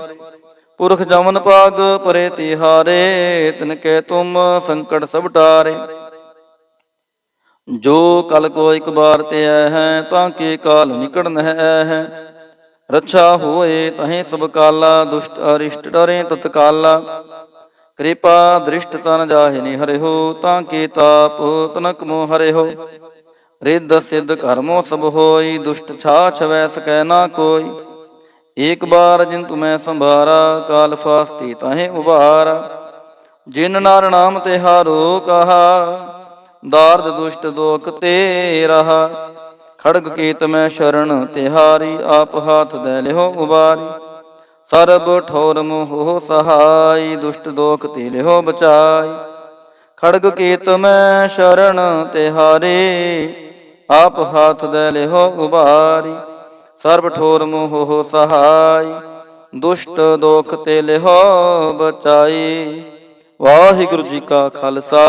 Speaker 1: ਪੁਰਖ ਜਮਨ ਪਾਗ ਪਰੇ ਤਿਹਾਰੇ, ਤਿਨ ਕੇ ਤੁਮ ਸੰਕਟ ਸਭ ਟਾਰੇ। ਜੋ ਕਲ ਕੋ ਇਕ ਬਾਰ ਤੇ ਆਇ ਹੈ, ਤਾਂ ਕੇ ਕਾਲ ਨਿਕਟ ਨਹਿ ਆਇ ਹੈ। ਰੱਛਾ ਹੋਏ ਤਹੀਂ ਸਭ ਕਾਲਾ, ਦੁਸ਼ਟ ਅਰਿਸ਼ਟ ਡਰੇ ਤਤਕਾਲਾ। ਕਿਰਪਾ ਦ੍ਰਿਸ਼ਟ ਤਨ ਜਾਹਿ ਨੀ ਹਰਿਓ, ਤਾਂ ਕੇ ਤਾਪ ਤਨਕ ਮੋ ਹਰਿਓ। ਰਿੱਧ ਸਿੱਧ ਕਰਮੋ ਸਭ ਹੋਈ, ਦੁਸ਼ਟ ਛਾਛ ਵੈ ਸਕੈ ਨਾ ਕੋਈ। ਏਕ ਬਾਰ ਜਿਨ ਤੁਮੈ ਸੰਭਾਰਾ, ਕਾਲ ਫਾਸਤੀ ਤਾਹੇ ਉਬਾਰਾ। ਜਿਨ ਨਰ ਨਾਮ ਤਿਹਾਰੋ ਕਹਾ, ਦਾਰਦ ਦੁਸ਼ਟ ਦੋਖ ਤੇ ਰਹਾ। ਖੜਗ ਕੇਤ ਮੈਂ ਸ਼ਰਨ ਤਿਹਾਰੀ, ਆਪ ਹਾਥ ਦੈ ਲਿਓ ਉਬਾਰੀ। ਸਰਬ ਠੋਰ ਮੋਹ ਸਹਾਈ, ਦੁਸ਼ਟ ਦੋਖ ਤੇ ਲਿਓ ਬਚਾਈ। ਖੜਗ ਕੇਤ ਮੈਂ ਸ਼ਰਨ ਤਿਹਾਰੇ, ਆਪ ਹਾਥ ਦੈ ਲਿਓ ਉਬਾਰੀ। ਸਰਬ ਠੋਰ ਮੋਹ ਸਹਾਈ, ਦੁਸ਼ਟ ਦੋਖ ਤੇ ਲਿਓ ਬਚਾਈ। ਵਾਹਿਗੁਰੂ ਜੀ ਕਾ ਖਾਲਸਾ,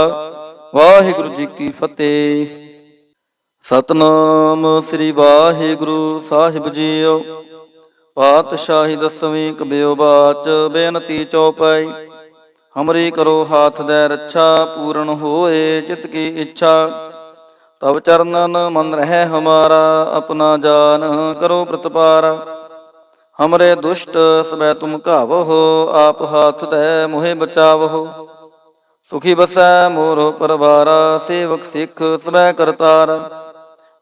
Speaker 1: ਵਾਹਿਗੁਰੂ ਜੀ ਕੀ ਫਤਿਹ। ਸਤਨਾਮ ਸ੍ਰੀ ਵਾਹਿਗੁਰੂ ਸਾਹਿਬ ਜੀਓ। ਪਾਤਸ਼ਾਹੀ ਦਸਵੀਂ ਕਬਿਓ ਬਾਚ ਬੇਨਤੀ ਚੌਪਈ। ਹਮਰੀ ਕਰੋ ਹਾਥ ਦੈ ਰੱਛਾ, ਪੂਰਨ ਹੋਏ ਚਿਤ ਕੀ ਇੱਛਾ। ਤਬ ਚਰਨਨ ਮਨ ਰਹਿ ਹਮਾਰਾ, ਆਪਣਾ ਜਾਨ ਕਰੋ ਪ੍ਰਤਪਾਰਾ। ਹਮਰੇ ਦੁਸ਼ਟ ਸਬੈ ਤੁਮ ਘਾਵਹੁ, ਆਪ ਹਾਥ ਦੈ ਮੋਹਿ ਬਚਾਵਹੁ। ਸੁਖੀ ਬਸੈ ਮੋਰ ਪਰਵਾਰਾ, ਸੇਵਕ ਸਿੱਖ ਸਬੈ ਕਰਤਾਰਾ।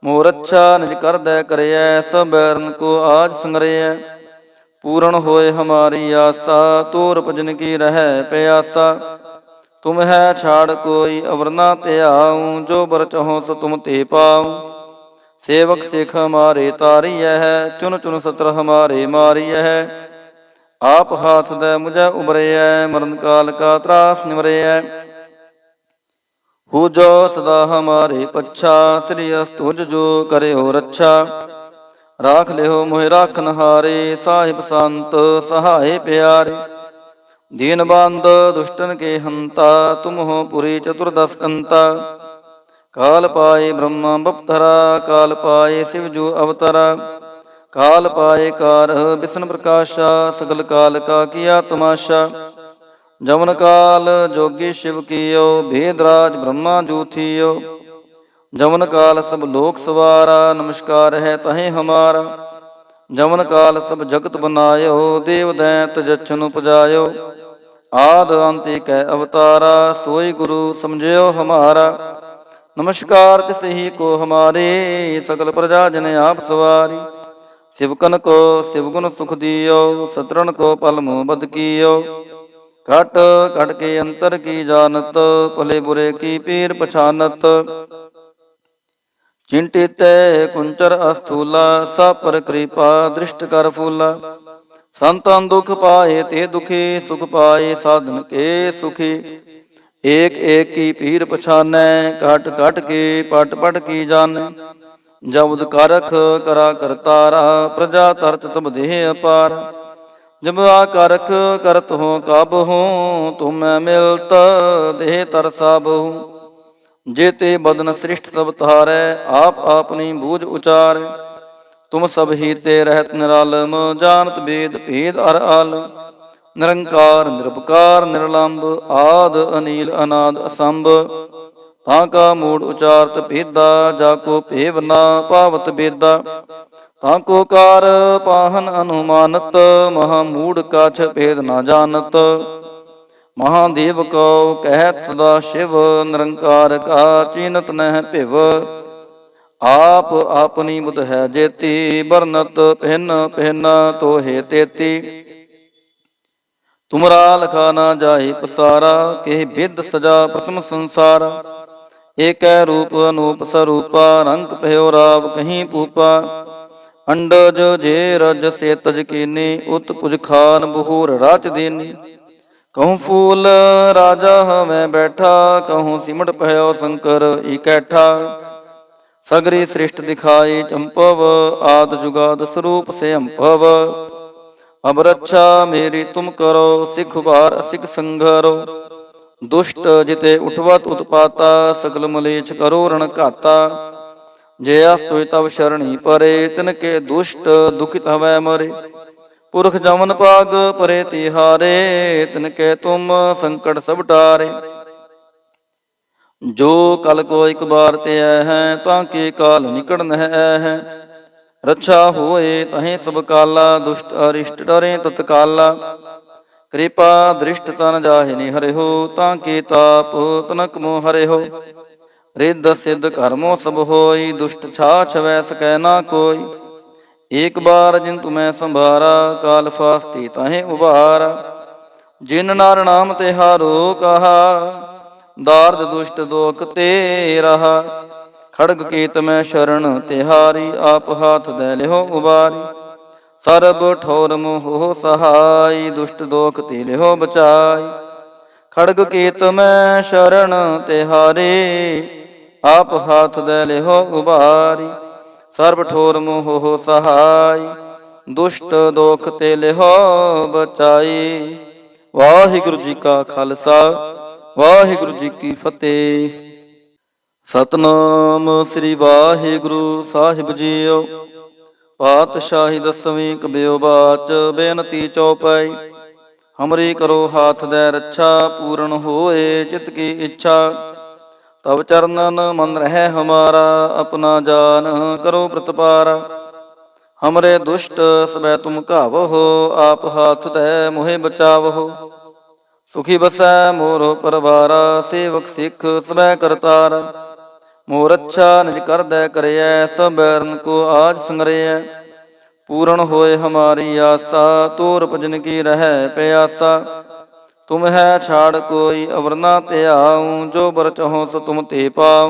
Speaker 1: ਮੋਰ ਅੱਛਾ ਨਿਜ ਕਰਦੈ ਕਰਿਐ, ਸਭ ਬੈਰਨ ਕੋ ਆਜ ਸੰਗਰਿਐ। ਪੂਰਨ ਹੋਏ ਹਮਾਰੀ ਆਸਾ, ਤੋਰ ਭਜਨ ਕੀ ਰਹਿ ਪਿਆਸਾ। ਤੁਮ ਹੈ ਛਾੜ ਕੋਈ ਅਵਰ ਨਾ ਧਿਆਉ, ਜੋ ਬਰ ਚਾਹੋ ਸੋ ਤੁਮ ਤੇ ਪਾਉ। ਸੇਵਕ ਸਿੱਖ ਹਮਾਰੇ ਤਾਰੀਐ, ਚੁਨ ਚੁਨ ਸਤਰ ਹਮਾਰੇ ਮਾਰੀਐ। ਆਪ ਹਾਥ ਦੈ ਮੁਝੈ ਉਬਰਿਐ, ਮਰਨ ਕਾਲ ਕਾ ਤਰਾਸ ਨਿਵਰਿਐ। ਹੋ ਜੋ ਸਦਾ ਹਮਾਰੇ ਪੱਛਾ, ਸ੍ਰੀ ਅਸਤੁਜ ਜੋ ਕਰਿਓ ਰੱਛਾ। ਰਾਖ ਲਿਓ ਮੋਹਿ ਰਾਖਨ ਹਾਰੇ, ਸਾਹਿਬ ਸੰਤ ਸਹਾਏ ਪਿਆਰੇ। ਦੀਨ ਬੰਦ ਦੁਸ਼ਟਨ ਕੇ ਹੰਤਾ, ਤੁਮ ਹੋ ਪੁਰੀ ਚਤੁਰਦਸ ਕੰਤਾ। ਕਾਲ ਪਾਏ ਬ੍ਰਹਮਾ ਬਪਤਰਾ, ਕਾਲ ਪਾਏ ਸਿਵ ਜੋ ਅਵਤਰਾ। ਕਾਲ ਪਾਏ ਕਾਰ ਵਿਸ਼ਨ ਪ੍ਰਕਾਸ਼ਾ, ਸਗਲ ਕਾਲ ਕਾ ਕੀਆ ਤਮਾਸ਼ਾ। ਜਮਨ ਕਾਲ ਜੋਗੀ ਸ਼ਿਵ ਕੀਓ, ਭੇਦ ਰਾਜ ਬ੍ਰਹਮਾ ਜੂ ਥੀਓ। ਜਮਨ ਕਾਲ ਸਭ ਲੋਕ ਸਵਾਰਾ, ਨਮਸਕਾਰ ਹੈ ਤਹੇ ਹਮਾਰਾ। ਜਮਨ ਕਾਲ ਸਭ ਜਗਤ ਬਨਾਇਓ, ਦੇਵ ਦੈਂਤ ਜਛਨ ਉਪਜਾਇਓ। ਆਦ ਅੰਤ ਏਕੈ ਅਵਤਾਰਾ, ਸੋਈ ਗੁਰੂ ਸਮਝਿਓ ਹਮਾਰਾ। ਨਮਸਕਾਰ ਤਿਸ ਹੀ ਕੋ ਹਮਾਰੇ, ਸਕਲ ਪ੍ਰਜਾ ਜਨ ਆਪ ਸਵਾਰੀ। ਸਿਵਕਨ ਕੋ ਸਿਵਗੁਣ ਸੁਖ ਦਿਓ, ਸਤਰਨ ਕੋ ਪਲ ਮੁਹ ਬਦ ਕੀਓ। ਘਟ ਘਟ ਕੇ ਅੰਤਰ ਕੀ ਜਾਨਤ, ਭਲੇ ਬੁਰੇ ਕੀ ਪੀਰ ਪਛਾਨਤ। ਚਿੰਟਿਤੈ ਕੁੰਚਰ ਅਸਥੂਲਾ, ਸਭ ਪਰ ਕਿਰਪਾ ਦ੍ਰਿਸ਼ਟ ਕਰ ਫੂਲਾ। ਸੰਤਨ ਦੁਖ ਪਾਏ ਤੇ ਦੁਖੀ, ਸੁਖ ਪਾਏ ਸਾਧਨ ਕੇ ਸੁਖੀ। ਏਕ ਏਕ ਕੀ ਪੀਰ ਪਛਾਨੈ, ਘਟ ਘਟ ਕੇ ਪਟ ਪਟ ਕੀ ਜਾਣੈ। ਜਬਦ ਕਰਖ ਕਰਾ ਕਰਤਾਰਾ, ਪ੍ਰਜਾ ਤਰਤ ਤਬ ਦੇਹ ਅਪਾਰ। ਜਬ ਆ ਕਰਖ ਕਰਤ ਹੋ ਕਬ ਹੋ, ਤੁਮੈ ਮਿਲਤ ਦੇਹ ਤਰ ਸਾਬਹੁ। ਜੇਤੇ ਬਦਨ ਸ੍ਰਿਸ਼ਟ ਸਭ ਤਾਰੈ, ਆਪ ਆਪਨੀ ਬੂਝ ਉਚਾਰੈ। ਤੁਮ ਸਭ ਹੀ ਤੇ ਰਹਿਤ ਨਿਰਾਲਮ, ਜਾਨਤ ਬੇਦ ਭੇਦ ਅਰ ਆਲਮ। ਨਿਰੰਕਾਰ ਨਿਰਭਕਾਰ ਨਿਰਲੰਭ, ਆਦ ਅਨੀਲ ਅਨਾਦ ਅਸੰਭ। ਤਾਂ ਕਾ ਮੂੜ ਉਚਾਰਤ ਭੇਦਾ, ਜਾ ਕੋ ਭੇਵ ਨਾ ਪਾਵਤ ਬੇਦਾ। ਤਾਂ ਕੋ ਕਾਰ ਪਾਹਨ ਅਨੁਮਾਨਤ, ਮਹਾ ਮੂੜ ਕਾਛ ਭੇਦ ਨਾ ਜਾਣਤ। ਮਹਾਦੇਵ ਕਉ ਕਹਿਤ ਸਦਾ ਸ਼ਿਵ, ਨਿਰੰਕਾਰ ਕਾ ਚੀਨਤ ਨਹਿ ਭਿਵ। ਆਪ ਆਪਨੀ ਬੁਧ ਹੈ ਜੇਤੀ, ਬਰਨਤ ਭਿੰਨ ਭਿੰਨ ਤੋਹੇ ਤੇਤੀ। ਤੁਮਰਾ ਲਖਾ ਨਾ ਜਾਏ ਪਸਾਰਾ, ਕਿਹ ਬਿਦ ਸਜਾ ਪ੍ਰਥਮ ਸੰਸਾਰਾ। ਏਕੈ ਰੂਪ ਅਨੂਪ ਸਰੂਪਾ, ਰੰਗ ਭਇਓ ਰਾਵ ਕਹੀਂ ਪੂਪਾ। ਅੰਡਜ ਜੇ ਰਜ ਸੇ ਤਜ ਕੀਨੀ, ਉਤ ਪੁਜ ਖਾਨ ਬਹੂਰ ਰਾਚ ਦੇਨੀ। ਕਹੂੰ ਫੂਲ ਰਾਜਾ ਹਵੇਂ ਬੈਠਾ, ਕਹੂੰ ਸਿਮਟ ਭਇਓ ਸ਼ੰਕਰ ਇਕੈਠਾ। ਸਗਰੀ ਸ੍ਰਿਸ਼ਟ ਦਿਖਾਈ ਚੰਪਵ, ਆਦ ਜੁਗਾਦ ਸਰੂਪ ਸੇ ਅੰਭਵ। ਅਬ ਰੱਛਾ ਮੇਰੀ ਤੁਮ ਕਰੋ, ਸਿੱਖ ਵਾਰ ਅਸਿਖ ਸੰਘਰੋ। ਦੁਸ਼ਟ ਜਿਤੇ ਉਠਵਤ ਉਤਪਾਤਾ, ਸਗਲ ਮਲੇਛ ਕਰੋ ਰਣ ਘਾਤਾ। ਜੇ ਅਸਤੁਇ ਤਵ ਸ਼ਰਣੀ ਪਰੇ, ਤਿਨ ਕੇ ਦੁਸ਼ਟ ਦੁਖਿਤ ਹਵੈ ਮਰੇ। ਪੁਰਖ ਜਮਨ ਪਾਗ ਪਰੇ ਤਿਹਾਰੇ, ਤਿਨ ਕੇ ਤੁਮ ਸੰਕਟ ਸਭ ਟਾਰੇ। ਜੋ ਕਲ ਕੋ ਇਕ ਬਾਰ ਤੇ ਹੈ, ਤਾਂ ਕੇ ਕਾਲ ਨਿਕਟ ਨਹਿ ਹੈ। ਰੱਛਾ ਹੋਏ ਤਹੀਂ ਸਭ ਕਾਲਾ, ਦੁਸ਼ਟ ਅਰਿਸ਼ਟ ਡਰੇ ਤਤਕਾਲਾ। ਕਿਰਪਾ ਦ੍ਰਿਸ਼ਟ ਤਨ ਜਾਹਿ ਨੀ ਹਰਿਓ, ਤਾਂ ਕੇ ਤਾਪ ਤਨਕ ਮੋ ਹਰਿਓ। ਰਿੱਧ ਸਿੱਧ ਕਰਮੋ ਸਭ ਹੋਈ, ਦੁਸ਼ਟ ਛਾਛ ਵੈ ਸਕੈ ਨਾ ਕੋਈ। ਏਕ ਬਾਰ ਜਿਨ ਤੁਮੈ ਸੰਭਾਰਾ, ਕਾਲ ਫਾਸਤੀ ਤਹੇ ਉਬਾਰਾ। ਜਿਨ ਨਰ ਨਾਮ ਤਿਹਾਰੋ ਕਹਾ, ਦਾਰਦ ਦੁਸ਼ਟ ਦੋਖ ਤੇ ਰਹਾ। ਖੜਗ ਕੀਤ ਮੈਂ ਸ਼ਰਨ ਤਿਹਾਰੀ, ਆਪ ਹਾਥ ਦੈ ਲਿਓ ਉਬਾਰੀ। ਸਰਬ ਠੋਰ ਮੋਹ ਸਹਾਈ, ਦੁਸ਼ਟ ਦੋਖ ਤੇ ਲਿਓ ਬਚਾਈ। ਖੜਗ ਕੀਤ ਮੈਂ ਸ਼ਰਨ ਤਿਹਾਰੀ, ਆਪ ਹਾਥ ਦੈ ਲਿਓ ਉਬਾਰੀ। ਸਰਬ ਠੋਰ ਮੋਹ ਸਹਾਈ, ਦੁਸ਼ਟ ਦੋਖ ਤੇ ਲਿਓ ਬਚਾਈ। ਵਾਹਿਗੁਰੂ ਜੀ ਕਾ ਖਾਲਸਾ, ਵਾਹਿਗੁਰੂ ਜੀ ਕੀ ਫਤਿਹ। ਸਤਨਾਮ ਸ੍ਰੀ ਵਾਹਿਗੁਰੂ ਸਾਹਿਬ ਜੀਓ। ਪਾਤਸ਼ਾਹੀ ਦਸਵੀਂ ਕਬਿਓ ਬਾਚ, ਬੇਨਤੀ ਚਉਪਈ। ਹਮਰੀ ਕਰੋ ਹਾਥ ਦੈ ਰੱਛਾ, ਪੂਰਨ ਹੋਏ ਚਿਤ ਕੀ ਇੱਛਾ। ਤਬ ਚਰਨਨ ਮਨ ਰਹਿ ਹਮਾਰਾ, ਆਪਣਾ ਜਾਨ ਕਰੋ ਪ੍ਰਤਪਾਰਾ। ਹਮਰੇ ਦੁਸ਼ਟ ਸਬੈ ਤੁਮ ਘਾਵਹੁ, ਆਪ ਹਾਥ ਦੈ ਮੋਹਿ ਬਚਾਵਹੁ। ਸੁਖੀ ਬਸੈ ਮੋਰ ਪਰਵਾਰਾ, ਸੇਵਕ ਸਿੱਖ ਸਬੈ ਕਰਤਾਰਾ। ਮੋਰ ਅੱਛਾ ਨਿਜ ਕਰਦੈ ਕਰਿਐ, ਸਭ ਬੈਰਨ ਕੋ ਆਜ ਸੰਗਰਿਐ। ਪੂਰਨ ਹੋਏ ਹਮਾਰੀ ਆਸਾ, ਤੋਰ ਭਜਨ ਕੀ ਰਹਿ ਪਿਆਸਾ। ਤੁਮ ਹੈ ਛਾੜ ਕੋਈ ਅਵਰ ਨਾ ਧਿਆਉ, ਜੋ ਬਰ ਚਾਹੋ ਸੋ ਤੁਮ ਤੇ ਪਾਉ।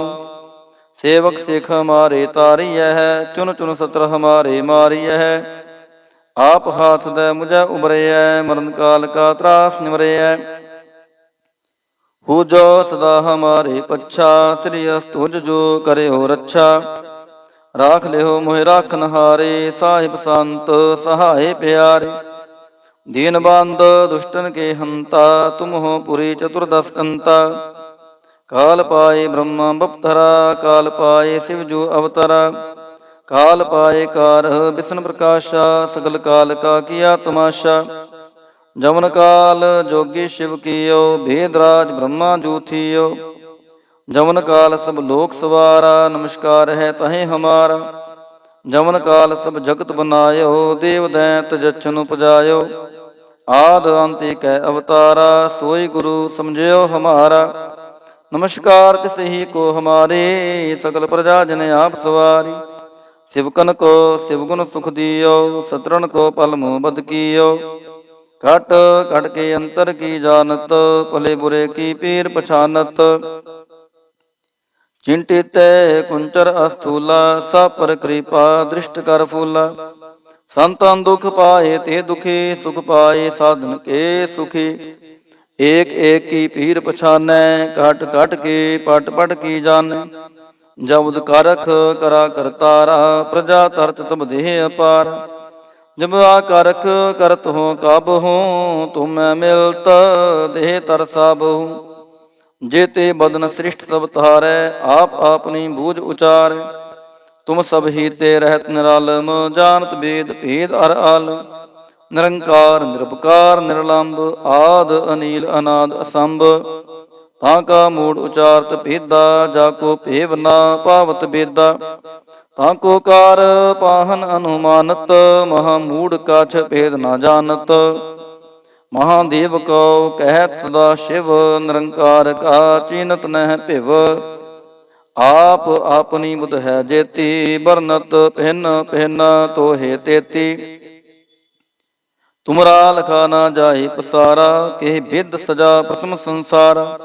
Speaker 1: ਸੇਵਕ ਸਿੱਖ ਹਮਾਰੇ ਤਾਰੀਐ ਹੈ, ਚੁਨ ਚੁਨ ਸਤਰ ਹਮਾਰੇ ਮਾਰੀਐ। ਆਪ ਹਾਥ ਦੈ ਮੁਝੈ ਉਬਰਿਐ, ਮਰਨ ਕਾਲ ਕਾ ਤਰਾਸ ਨਿਵਰਿਐ। ਹੋ ਜੋ ਸਦਾ ਹਮਾਰੇ ਪੱਛਾ, ਸ੍ਰੀ ਅਸਤੁਜ ਜੋ ਕਰਿਓ ਰੱਛਾ। ਰਾਖ ਲਿਓ ਮੋਹਿ ਰਾਖਨ ਹਾਰੇ, ਸਾਹਿਬ ਸੰਤ ਸਹਾਏ ਪਿਆਰੇ। ਦੀਨ ਬੰਦ ਦੁਸ਼ਟਨ ਕੇ ਹੰਤਾ, ਤੁਮ ਹੋ ਪੁਰੀ ਚਤੁਰਦਸ ਕੰਤਾ। ਕਾਲ ਪਾਏ ਬ੍ਰਹਮਾ ਬਪਤਰਾ, ਕਾਲ ਪਾਏ ਸਿਵ ਜੋ ਅਵਤਰਾ। ਕਾਲ ਪਾਏ ਕਾਰ ਵਿਸ਼ਨ ਪ੍ਰਕਾਸ਼ਾ, ਸਗਲ ਕਾਲ ਕਾ ਕੀਆ ਤਮਾਸ਼ਾ। ਜਮਨ ਕਾਲ ਜੋਗੀ ਸ਼ਿਵ ਕੀਓ, ਭੇਦ ਰਾਜ ਬ੍ਰਹਮਾ ਜੂ ਥੀਓ। ਜਮਨ ਕਾਲ ਸਭ ਲੋਕ ਸਵਾਰਾ, ਨਮਸਕਾਰ ਹੈ ਤਹੇ ਹਮਾਰਾ। ਜਮਨ ਕਾਲ ਸਭ ਜਗਤ ਬਨਾਇਓ, ਦੇਵ ਦੈਂਤ ਜਛਨ ਉਪਜਾਇਓ। ਆਦ ਅੰਤ ਏਕੈ ਅਵਤਾਰਾ, ਸੋਈ ਗੁਰੂ ਸਮਝਿਓ ਹਮਾਰਾ। ਨਮਸਕਾਰ ਤਿਸ ਹੀ ਕੋ ਹਮਾਰੇ, ਸਕਲ ਪ੍ਰਜਾ ਜਨ ਆਪ ਸਵਾਰੀ। ਸਿਵਕਨ ਕੋ ਸਿਵ ਗੁਣ ਸੁਖ ਦਿਓ, ਸਤਰਨ ਕੋ ਪਲ ਮੁਹ ਬਦ ਕੀਓ। ਘਟ ਘਟ ਕੇ ਅੰਤਰ ਕੀ ਜਾਨਤ, ਭਲੇ ਬੁਰੇ ਕੀ ਪੀਰ ਪਛਾਨਤ। ਚਿੰਟਿਤੈ ਕੁੰਚਰ ਅਸਥੂਲਾ, ਸਭ ਪਰ ਕਿਰਪਾ ਦ੍ਰਿਸ਼ਟ ਕਰ ਫੂਲਾ। ਸੰਤਨ ਦੁਖ ਪਾਏ ਤੇ ਦੁਖੀ, ਸੁਖ ਪਾਏ ਸਾਧਨ ਕੇ ਸੁਖੀ। ਏਕ ਏਕ ਕੀ ਪੀਰ ਪਛਾਨੈ, ਘਟ ਘਟ ਕੇ ਪਟ ਪਟ ਕੀ ਜਾਣੈ। ਜਬਦ ਕਰਖ ਕਰਾ ਕਰਤਾਰਾ, ਪ੍ਰਜਾ ਤਰਤ ਤਬ ਦੇਹ ਅਪਾਰ। ਜਬ ਆ ਕਰਖ ਕਰਤ ਹੋ ਕਬ ਹੋ, ਤੁਮੈ ਮਿਲਤ ਦੇਹ ਤਰ ਸਾਬਹੁ। ਜੇਤੇ ਬਦਨ ਸ੍ਰਿਸ਼ਟ ਸਭ ਤਾਰੈ, ਆਪ ਆਪਨੀ ਬੂਝ ਉਚਾਰੈ। ਤੁਮ ਸਭ ਹੀ ਤੇ ਰਹਿਤ ਨਿਰਾਲਮ, ਜਾਨਤ ਬੇਦ ਭੇਦ ਅਰ ਆਲਮ। ਨਿਰੰਕਾਰ ਨਿਰਭਕਾਰ ਨਿਰਲੰਭ, ਆਦ ਅਨੀਲ ਅਨਾਦ ਅਸੰਭ। ਤਾਂ ਕਾ ਮੂੜ ਉਚਾਰਤ ਭੇਦਾ, ਜਾ ਕੋ ਭੇਵ ਨਾ ਪਾਵਤ ਬੇਦਾ। ਤਾਂ ਕੋ ਕਾਰ ਪਾਹਨ ਅਨੁਮਾਨਤ, ਮਹਾ ਮੂੜ ਕਾਛ ਭੇਦ ਨਾ ਜਾਣਤ। ਮਹਾਦੇਵ ਕਉ ਕਹਿਤ ਸਦਾ ਸ਼ਿਵ, ਨਿਰੰਕਾਰ ਕਾ ਚੀਨਤ ਨਹਿ ਭਿਵ। ਆਪ ਆਪਨੀ ਬੁਧ ਹੈ ਜੇਤੀ, ਬਰਨਤ ਭਿੰਨ ਭਿੰਨ ਤੋਹੇ ਤੇਤੀ। ਤੁਮਰਾ ਲਖਾ ਨਾ ਜਾਏ ਪਸਾਰਾ, ਕੇ ਬਿਦ ਸਜਾ ਪ੍ਰਥਮ ਸੰਸਾਰਾ।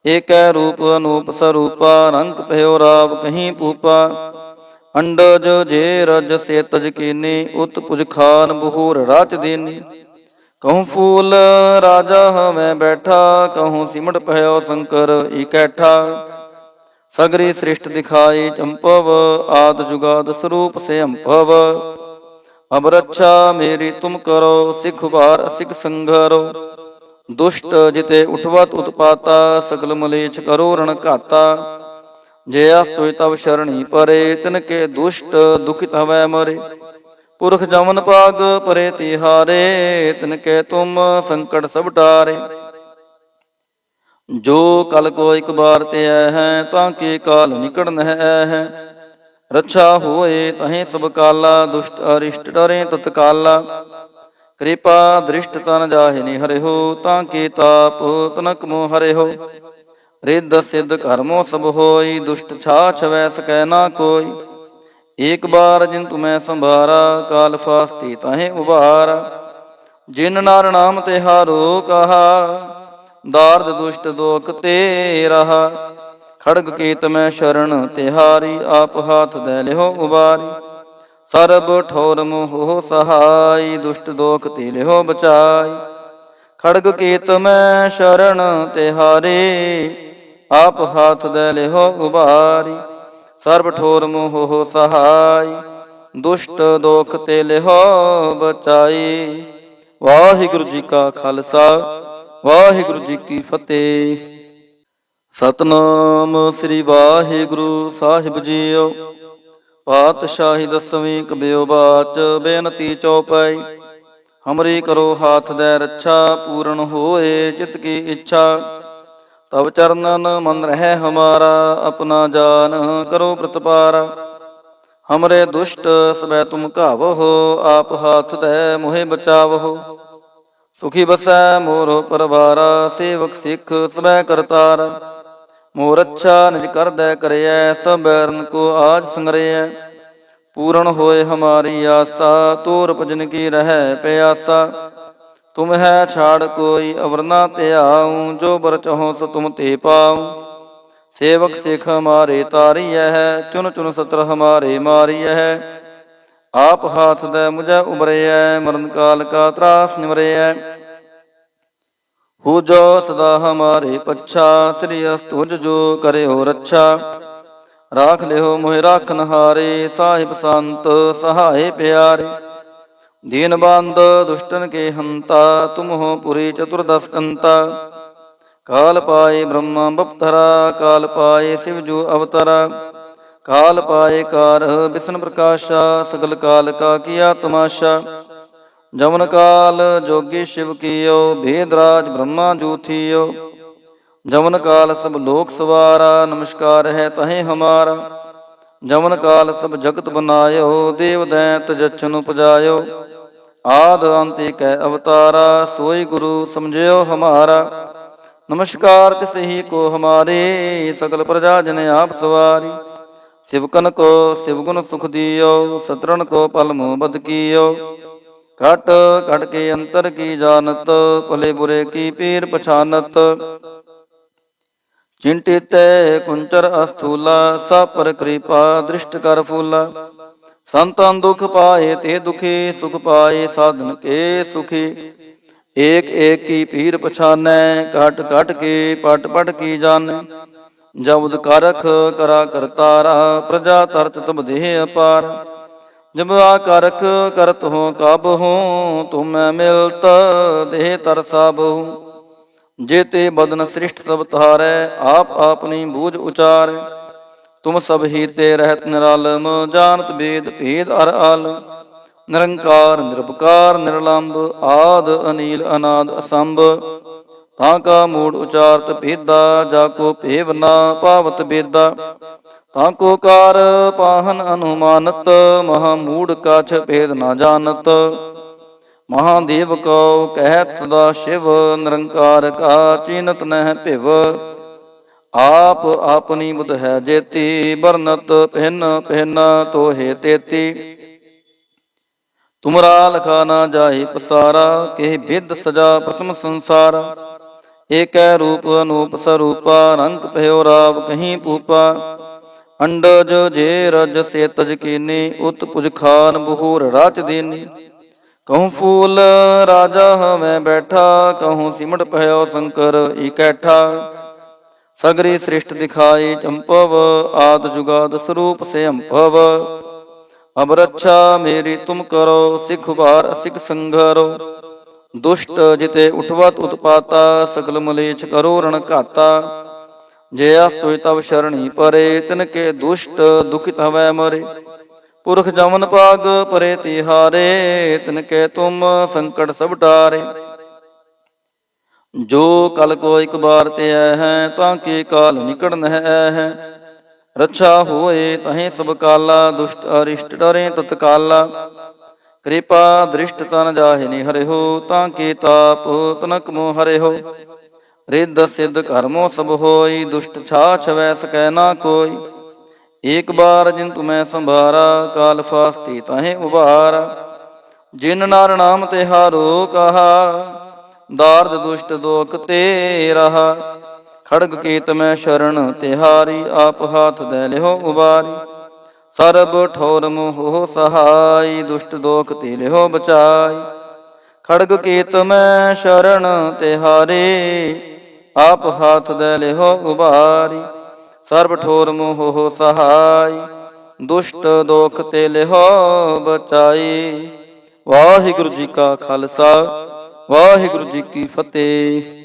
Speaker 1: ਏਕੈ ਰੂਪ ਅਨੂਪ ਸਰੂਪਾ, ਰੰਗ ਭਇਓ ਰਾਵ ਕਹੀਂ ਪੂਪਾ। ਅੰਡਜ ਜੇ ਰਜ ਸੇ ਤਜ ਕੀਨੀ, ਉਤ ਪੁਜ ਖਾਨ ਬਹੂਰ ਰਾਚ ਦੇਨੀ। ਕਹੂੰ ਫੂਲ ਰਾਜਾ ਹਵੇਂ ਬੈਠਾ, ਕਹੂੰ ਸਿਮਟ ਭਇਓ ਸ਼ੰਕਰ ਇਕੈਠਾ। ਸਗਰੀ ਸ੍ਰਿਸ਼ਟ ਦਿਖਾਈ ਚੰਪਵ, ਆਦ ਜੁਗਾਦ ਸਰੂਪ ਸੇ ਅੰਭਵ। ਅਬ ਰੱਛਾ ਮੇਰੀ ਤੁਮ ਕਰੋ, ਸਿਖ ਵਾਰ ਅਸਿਖ ਸੰਘਰੋ। ਦੁਸ਼ਟ ਜਿਤੇ ਉਠਵਤ ਉਤਪਾਤਾ, ਸਗਲ ਮਲੇਛ ਕਰੋ ਰਣ ਘਾਤਾ। ਜੇ ਅਸਤੁ ਤਵ ਸ਼ਰਣੀ ਪਰੇ, ਤਿਨ ਕੇ ਦੁਸ਼ਟ ਦੁਖਿਤ ਹਵੈ ਮਰੇ। ਪੁਰਖ ਜਮਨ ਪਾਗ ਪਰੇ ਤਿਹਾਰੇ, ਤਿਨ ਕੇ ਤੁਮ ਸੰਕਟ ਸਭ ਟਾਰੇ। ਜੋ ਕਲ ਕੋ ਇਕ ਬਾਰ ਤੇ ਆਇ ਹੈ, ਤਾਂ ਕੇ ਕਾਲ ਨਿਕਟ ਨਹਿ ਆਇ ਹੈ। ਰੱਛਾ ਹੋਏ ਤਹੀਂ ਸਭ ਕਾਲਾ, ਦੁਸ਼ਟ ਅਰਿਸ਼ਟ ਡਰੇ ਤਤਕਾਲਾ। ਕਿਰਪਾ ਦ੍ਰਿਸ਼ਟ ਤਨ ਜਾਹਿ ਨਿਹਰਿਓ, ਤਾਂ ਕੇ ਤਾਪ ਤਨਕ ਮੋ ਹਰਿਓ। ਰਿੱਧ ਸਿੱਧ ਕਰਮੋ ਸਭ ਹੋਈ, ਦੁਸ਼ਟ ਛਾਛ ਵੈ ਸਕੈ ਨਾ ਕੋਈ। ਏਕ ਬਾਰ ਜਿਨ ਤੁਮੈ ਸੰਭਾਰਾ, ਕਾਲ ਫਾਸਤੀ ਤਹੀਂ ਉਬਾਰਾ। ਜਿਨ ਨਰ ਨਾਮ ਤਿਹਾਰੋ ਕਹਾ, ਦਾਰਦ ਦੁਸ਼ਟ ਦੋਖ ਤੇ ਰਹਾ। ਖੜਗ ਕੇਤ ਮੈਂ ਸ਼ਰਨ ਤਿਹਾਰੀ, ਆਪ ਹਾਥ ਦੈ ਲਿਓ ਉਬਾਰੀ। ਸਰਬ ਠੋਰ ਮੋਹ ਸਹਾਈ, ਦੁਸ਼ਟ ਦੋਖ ਤੇ ਲਿਓ ਬਚਾਈ। ਖੜਗ ਕੇਤ ਮੈਂ ਸ਼ਰਨ ਤਿਹਾਰੀ, ਆਪ ਹਾਥ ਦੈ ਲਿਓ ਉਬਾਰੀ। ਸਰਬ ਠੋਰ ਮੋਹ ਸਹਾਈ, ਦੁਸ਼ਟ ਦੋਖ ਤੇ ਲਿਓ ਬਚਾਈ। ਵਾਹਿਗੁਰੂ ਜੀ ਕਾ ਖਾਲਸਾ, ਵਾਹਿਗੁਰੂ ਜੀ ਕੀ ਫਤਿਹ। ਸਤਨਾਮ ਸ੍ਰੀ ਵਾਹਿਗੁਰੂ ਸਾਹਿਬ ਜੀਓ। ਪਾਤਸ਼ਾਹੀ ਦਸਵੀਂ ਕਬਿਓ ਬਾਚ ਬੇਨਤੀ ਚੌਪਈ। ਹਮਰੀ ਕਰੋ ਹਾਥ ਦੈ ਰੱਛਾ, ਪੂਰਨ ਹੋਏ ਚਿਤ ਕੀ ਇੱਛਾ। ਤਬ ਚਰਨਨ ਮਨ ਰਹਿ ਹਮਾਰਾ, ਆਪਣਾ ਜਾਨ ਕਰੋ ਪ੍ਰਤਪਾਰਾ। ਹਮਰੇ ਦੁਸ਼ਟ ਸਬੈ ਤੁਮ ਘਾਵਹੁ, ਆਪ ਹਾਥ ਦੈ ਮੋਹਿ ਬਚਾਵਹੁ। ਸੁਖੀ ਬਸੈ ਮੋਰ ਪਰਵਾਰਾ, ਸੇਵਕ ਸਿੱਖ ਸਬੈ ਕਰਤਾਰਾ। ਮੋਰ ਅੱਛਾ ਨਿਜ ਕਰਦੈ ਕਰਿਐ, ਸਭ ਬੈਰਨ ਕੋ ਆਜ ਸੰਗਰਿਐ। ਪੂਰਨ ਹੋਏ ਹਮਾਰੀ ਆਸਾ, ਤੋਰ ਭਜਨ ਕੀ ਰਹਿ ਪਿਆਸਾ। ਤੁਮ ਹੈ ਛਾੜ ਕੋਈ ਅਵਰ ਨਾ ਧਿਆਉ, ਜੋ ਬਰ ਚਾਹੋ ਸੋ ਤੁਮ ਤੇ ਪਾਉ। ਸੇਵਕ ਸਿੱਖ ਹਮਾਰੇ ਤਾਰੀਐ, ਚੁਨ ਚੁਨ ਸਤਰ ਹਮਾਰੇ ਮਾਰੀਐ। ਆਪ ਹਾਥ ਦੈ ਮੁਝੈ ਉਬਰਿਐ, ਮਰਨ ਕਾਲ ਕਾ ਤਰਾਸ ਨਿਵਰਿਐ। ਹੋ ਜੋ ਸਦਾ ਹਮਾਰੇ ਪੱਛਾ, ਸ੍ਰੀ ਅਸਤੁਜ ਜੋ ਕਰਿਓ ਰੱਛਾ। ਰਾਖ ਲਿਓ ਮੋਹਿ ਰਾਖਨ ਹਾਰੇ, ਸਾਹਿਬ ਸੰਤ ਸਹਾਏ ਪਿਆਰੇ। ਦੀਨ ਬੰਦ ਦੁਸ਼ਟਨ ਕੇ ਹੰਤਾ, ਤੁਮ ਹੋ ਪੁਰੀ ਚਤੁਰਦਸ ਕੰਤਾ। ਕਾਲ ਪਾਏ ਬ੍ਰਹਮਾ ਬਪਤਰਾ, ਕਾਲ ਪਾਏ ਸਿਵ ਜੋ ਅਵਤਰਾ। ਕਾਲ ਪਾਏ ਕਾਰ ਵਿਸ਼ਨ ਪ੍ਰਕਾਸ਼ਾ, ਸਗਲ ਕਾਲ ਕਾ ਕੀਆ ਤਮਾਸ਼ਾ। ਜਮਨ ਕਾਲ ਜੋਗੀ ਸ਼ਿਵ ਕੀਓ, ਭੇਦ ਰਾਜ ਬ੍ਰਹਮਾ ਜੂ ਥੀਓ। ਜਮਨ ਕਾਲ ਸਭ ਲੋਕ ਸਵਾਰਾ, ਨਮਸਕਾਰ ਹੈ ਤਹੇ ਹਮਾਰਾ। ਜਮਨ ਕਾਲ ਸਭ ਜਗਤ ਬਨਾਇਓ, ਦੇਵ ਦੈਂਤ ਜਛਨ ਉਪਜਾਇਓ। ਆਦ ਅੰਤ ਏਕੈ ਅਵਤਾਰਾ, ਸੋਈ ਗੁਰੂ ਸਮਝਿਓ ਹਮਾਰਾ। ਨਮਸਕਾਰ ਤਿਸ ਹੀ ਕੋ ਹਮਾਰੇ, ਸਕਲ ਪ੍ਰਜਾ ਜਨ ਆਪ ਸਵਾਰੀ। ਸਿਵਕਨ ਕੋ ਸਿਵ ਗੁਣ ਸੁਖ ਦਿਓ, ਸਤਰਨ ਕੋ ਪਲ ਮੋਹ ਬਦ ਕੀਓ। ਘਟ ਘਟ ਕੇ ਅੰਤਰ ਕੀ ਜਾਨਤ, ਭਲੇ ਬੁਰੇ ਕੀ ਪੀਰ ਪਛਾਨਤ। ਚਿੰਟਿਤੈ ਕੁੰਚਰ ਅਸਥੂਲਾ, ਸਭ ਪਰ ਕਿਰਪਾ ਦ੍ਰਿਸ਼ਟ ਕਰ ਫੂਲਾ। ਸੰਤਨ ਦੁਖ ਪਾਏ ਤੇ ਦੁਖੀ, ਸੁਖ ਪਾਏ ਸਾਧਨ ਕੇ ਸੁਖੀ। ਏਕ ਏਕ ਕੀ ਪੀਰ ਪਛਾਨੈ, ਘਟ ਘਟ ਕੇ ਪਟ ਪਟ ਕੀ ਜਾਣੈ। ਜਬਦ ਕਰਖ ਕਰਾ ਕਰਤਾਰਾ, ਪ੍ਰਜਾ ਤਰਤ ਤਬ ਦੇਹ ਅਪਾਰ। ਜਬ ਆ ਕਰਖ ਕਰਤ ਹੋ ਕਬ ਹੋ, ਤੁਮੈ ਮਿਲਤ ਦੇਹ ਤਰ ਸਾਬਹੁ। ਜੇਤੇ ਬਦਨ ਸ੍ਰਿਸ਼ਟ ਸਭ ਤਾਰੈ, ਆਪ ਆਪਨੀ ਬੂਝ ਉਚਾਰੈ। ਤੁਮ ਸਭ ਹੀ ਤੇ ਰਹਿਤ ਨਿਰਾਲਮ, ਜਾਨਤ ਬੇਦ ਭੇਦ ਅਰ ਆਲਮ। ਨਿਰੰਕਾਰ ਨਿਰਭਕਾਰ ਨਿਰਲੰਭ, ਆਦ ਅਨੀਲ ਅਨਾਦ ਅਸੰਭ। ਤਾਂ ਕਾ ਮੂੜ ਉਚਾਰਤ ਭੇਦਾ, ਜਾ ਕੋ ਭੇਵ ਨਾ ਪਾਵਤ ਬੇਦਾ। ਤਾਂ ਕੋ ਕਾਰ ਪਾਹਨ ਅਨੁਮਾਨਤ, ਮਹਾ ਮੂੜ ਕਾਛ ਭੇਦ ਨਾ ਜਾਣਤ। ਮਹਾਦੇਵ ਕਉ ਕਹਿਤ ਸਦਾ ਸ਼ਿਵ, ਨਿਰੰਕਾਰ ਕਾ ਚੀਨਤ ਨਹਿ ਭਿਵ। ਆਪ ਆਪਨੀ ਬੁਧ ਹੈ ਜੇਤੀ, ਬਰਨਤ ਭਿੰਨ ਭਿੰਨ ਤੋਹੇ ਤੇਤੀ। ਤੁਮਰਾ ਲਖਾ ਨਾ ਜਾਏ ਪਸਾਰਾ, ਕਿਹ ਬਿਦ ਸਜਾ ਪ੍ਰਥਮ ਸੰਸਾਰਾ। ਏਕੈ ਰੂਪ ਅਨੂਪ ਸਰੂਪਾ, ਰੰਗ ਭਇਓ ਰਾਵ ਕਹੀਂ ਪੂਪਾ। ਅੰਡਜ ਜੇ ਰਜ ਸੇ ਤਜ ਕੀਨੀ, ਉਤ ਪੁਜ ਖਾਨ ਬਹੂਰ ਰਾਚ ਦੇਨੀ। ਕਹੂੰ ਫੂਲ ਰਾਜਾ ਹਮੈ ਬੈਠਾ, ਕਹੂੰ ਸਿਮਟ ਭਇਓ ਸ਼ੰਕਰ ਇਕੈਠਾ। ਸਗਰੀ ਸ੍ਰਿਸ਼ਟ ਦਿਖਾਈ ਚੰਪਵ, ਆਦ ਜੁਗਾਦ ਸਰੂਪ ਸੇ ਅੰਭਵ। ਅਬ ਰੱਛਾ ਮੇਰੀ ਤੁਮ ਕਰੋ, ਸਿਖ ਵਾਰ ਅਸਿਖ ਸੰਘਰੋ। ਦੁਸ਼ਟ ਜਿਤੇ ਉਠਵਤ ਉਤਪਾਤਾ, ਸਗਲ ਮਲੇਛ ਕਰੋ ਰਣ ਘਾਤਾ। ਜੇ ਅਸਤੁਇ ਤਵ ਸ਼ਰਣੀ ਪਰੇ, ਤਿਨ ਕੇ ਦੁਸ਼ਟ ਦੁਖਿਤ ਹਵੈ ਮਰੇ। ਪੁਰਖ ਜਮਨ ਪਾਗ ਪਰੇ ਤਿਹਾਰੇ, ਤਿਨ ਕੇ ਤੁਮ ਸੰਕਟ ਸਭ ਟਾਰੇ। ਜੋ ਕਲ ਕੋ ਇਕ ਬਾਰ ਧਿਐ ਹੈ, ਤਾਂ ਕੇ ਕਾਲ ਨਿਕਟ ਨਹਿ ਹੈ। ਰੱਛਾ ਹੋਏ ਤਹੀਂ ਸਭ ਕਾਲਾ, ਦੁਸ਼ਟ ਅਰਿਸ਼ਟ ਡਰੇ ਤਤਕਾਲਾ। ਕਿਰਪਾ ਦ੍ਰਿਸ਼ਟ ਤਨ ਜਾਹਿ ਨੀ ਹਰਿਓ, ਤਾਂ ਕੇ ਤਾਪ ਤਨਕ ਮੋ ਹਰਿਓ। ਰਿੱਧ ਸਿੱਧ ਕਰਮੋ ਸਭ ਹੋਈ, ਦੁਸ਼ਟ ਛਾਛ ਵੈ ਸਕੈ ਨਾ ਕੋਈ। ਏਕ ਬਾਰ ਜਿਨ ਤੁਮੈ ਸੰਭਾਰਾ, ਕਾਲ ਫਾਸਤੀ ਤਹੇ ਉਬਾਰਾ। ਜਿਨ ਨਰ ਨਾਮ ਤਿਹਾਰੋ ਕਹਾ, ਦਾਰਦ ਦੁਸ਼ਟ ਦੋਖ ਤੇ ਰਹਾ। ਖੜਗ ਕੀਤ ਮੈਂ ਸ਼ਰਨ ਤਿਹਾਰੀ, ਆਪ ਹਾਥ ਦੈ ਲਿਓ ਉਬਾਰੀ। ਸਰਬ ਠੌਰ ਮੋਹ ਸਹਾਈ, ਦੁਸ਼ਟ ਦੋਖ ਤੇ ਲਿਓ ਬਚਾਈ। ਖੜਗ ਕੀਤ ਮੈਂ ਸ਼ਰਨ ਤਿਹਾਰੀ, ਆਪ ਹਾਥ ਦੈ ਲਿਓ ਉਬਾਰੀ। ਸਰਬ ਠੋਰ ਮੋਹ ਸਹਾਈ, ਦੁਸ਼ਟ ਦੋਖ ਤੇ ਲਿਓ ਬਚਾਈ। ਵਾਹਿਗੁਰੂ ਜੀ ਕਾ ਖਾਲਸਾ, ਵਾਹਿਗੁਰੂ ਜੀ ਕੀ ਫਤਿਹ।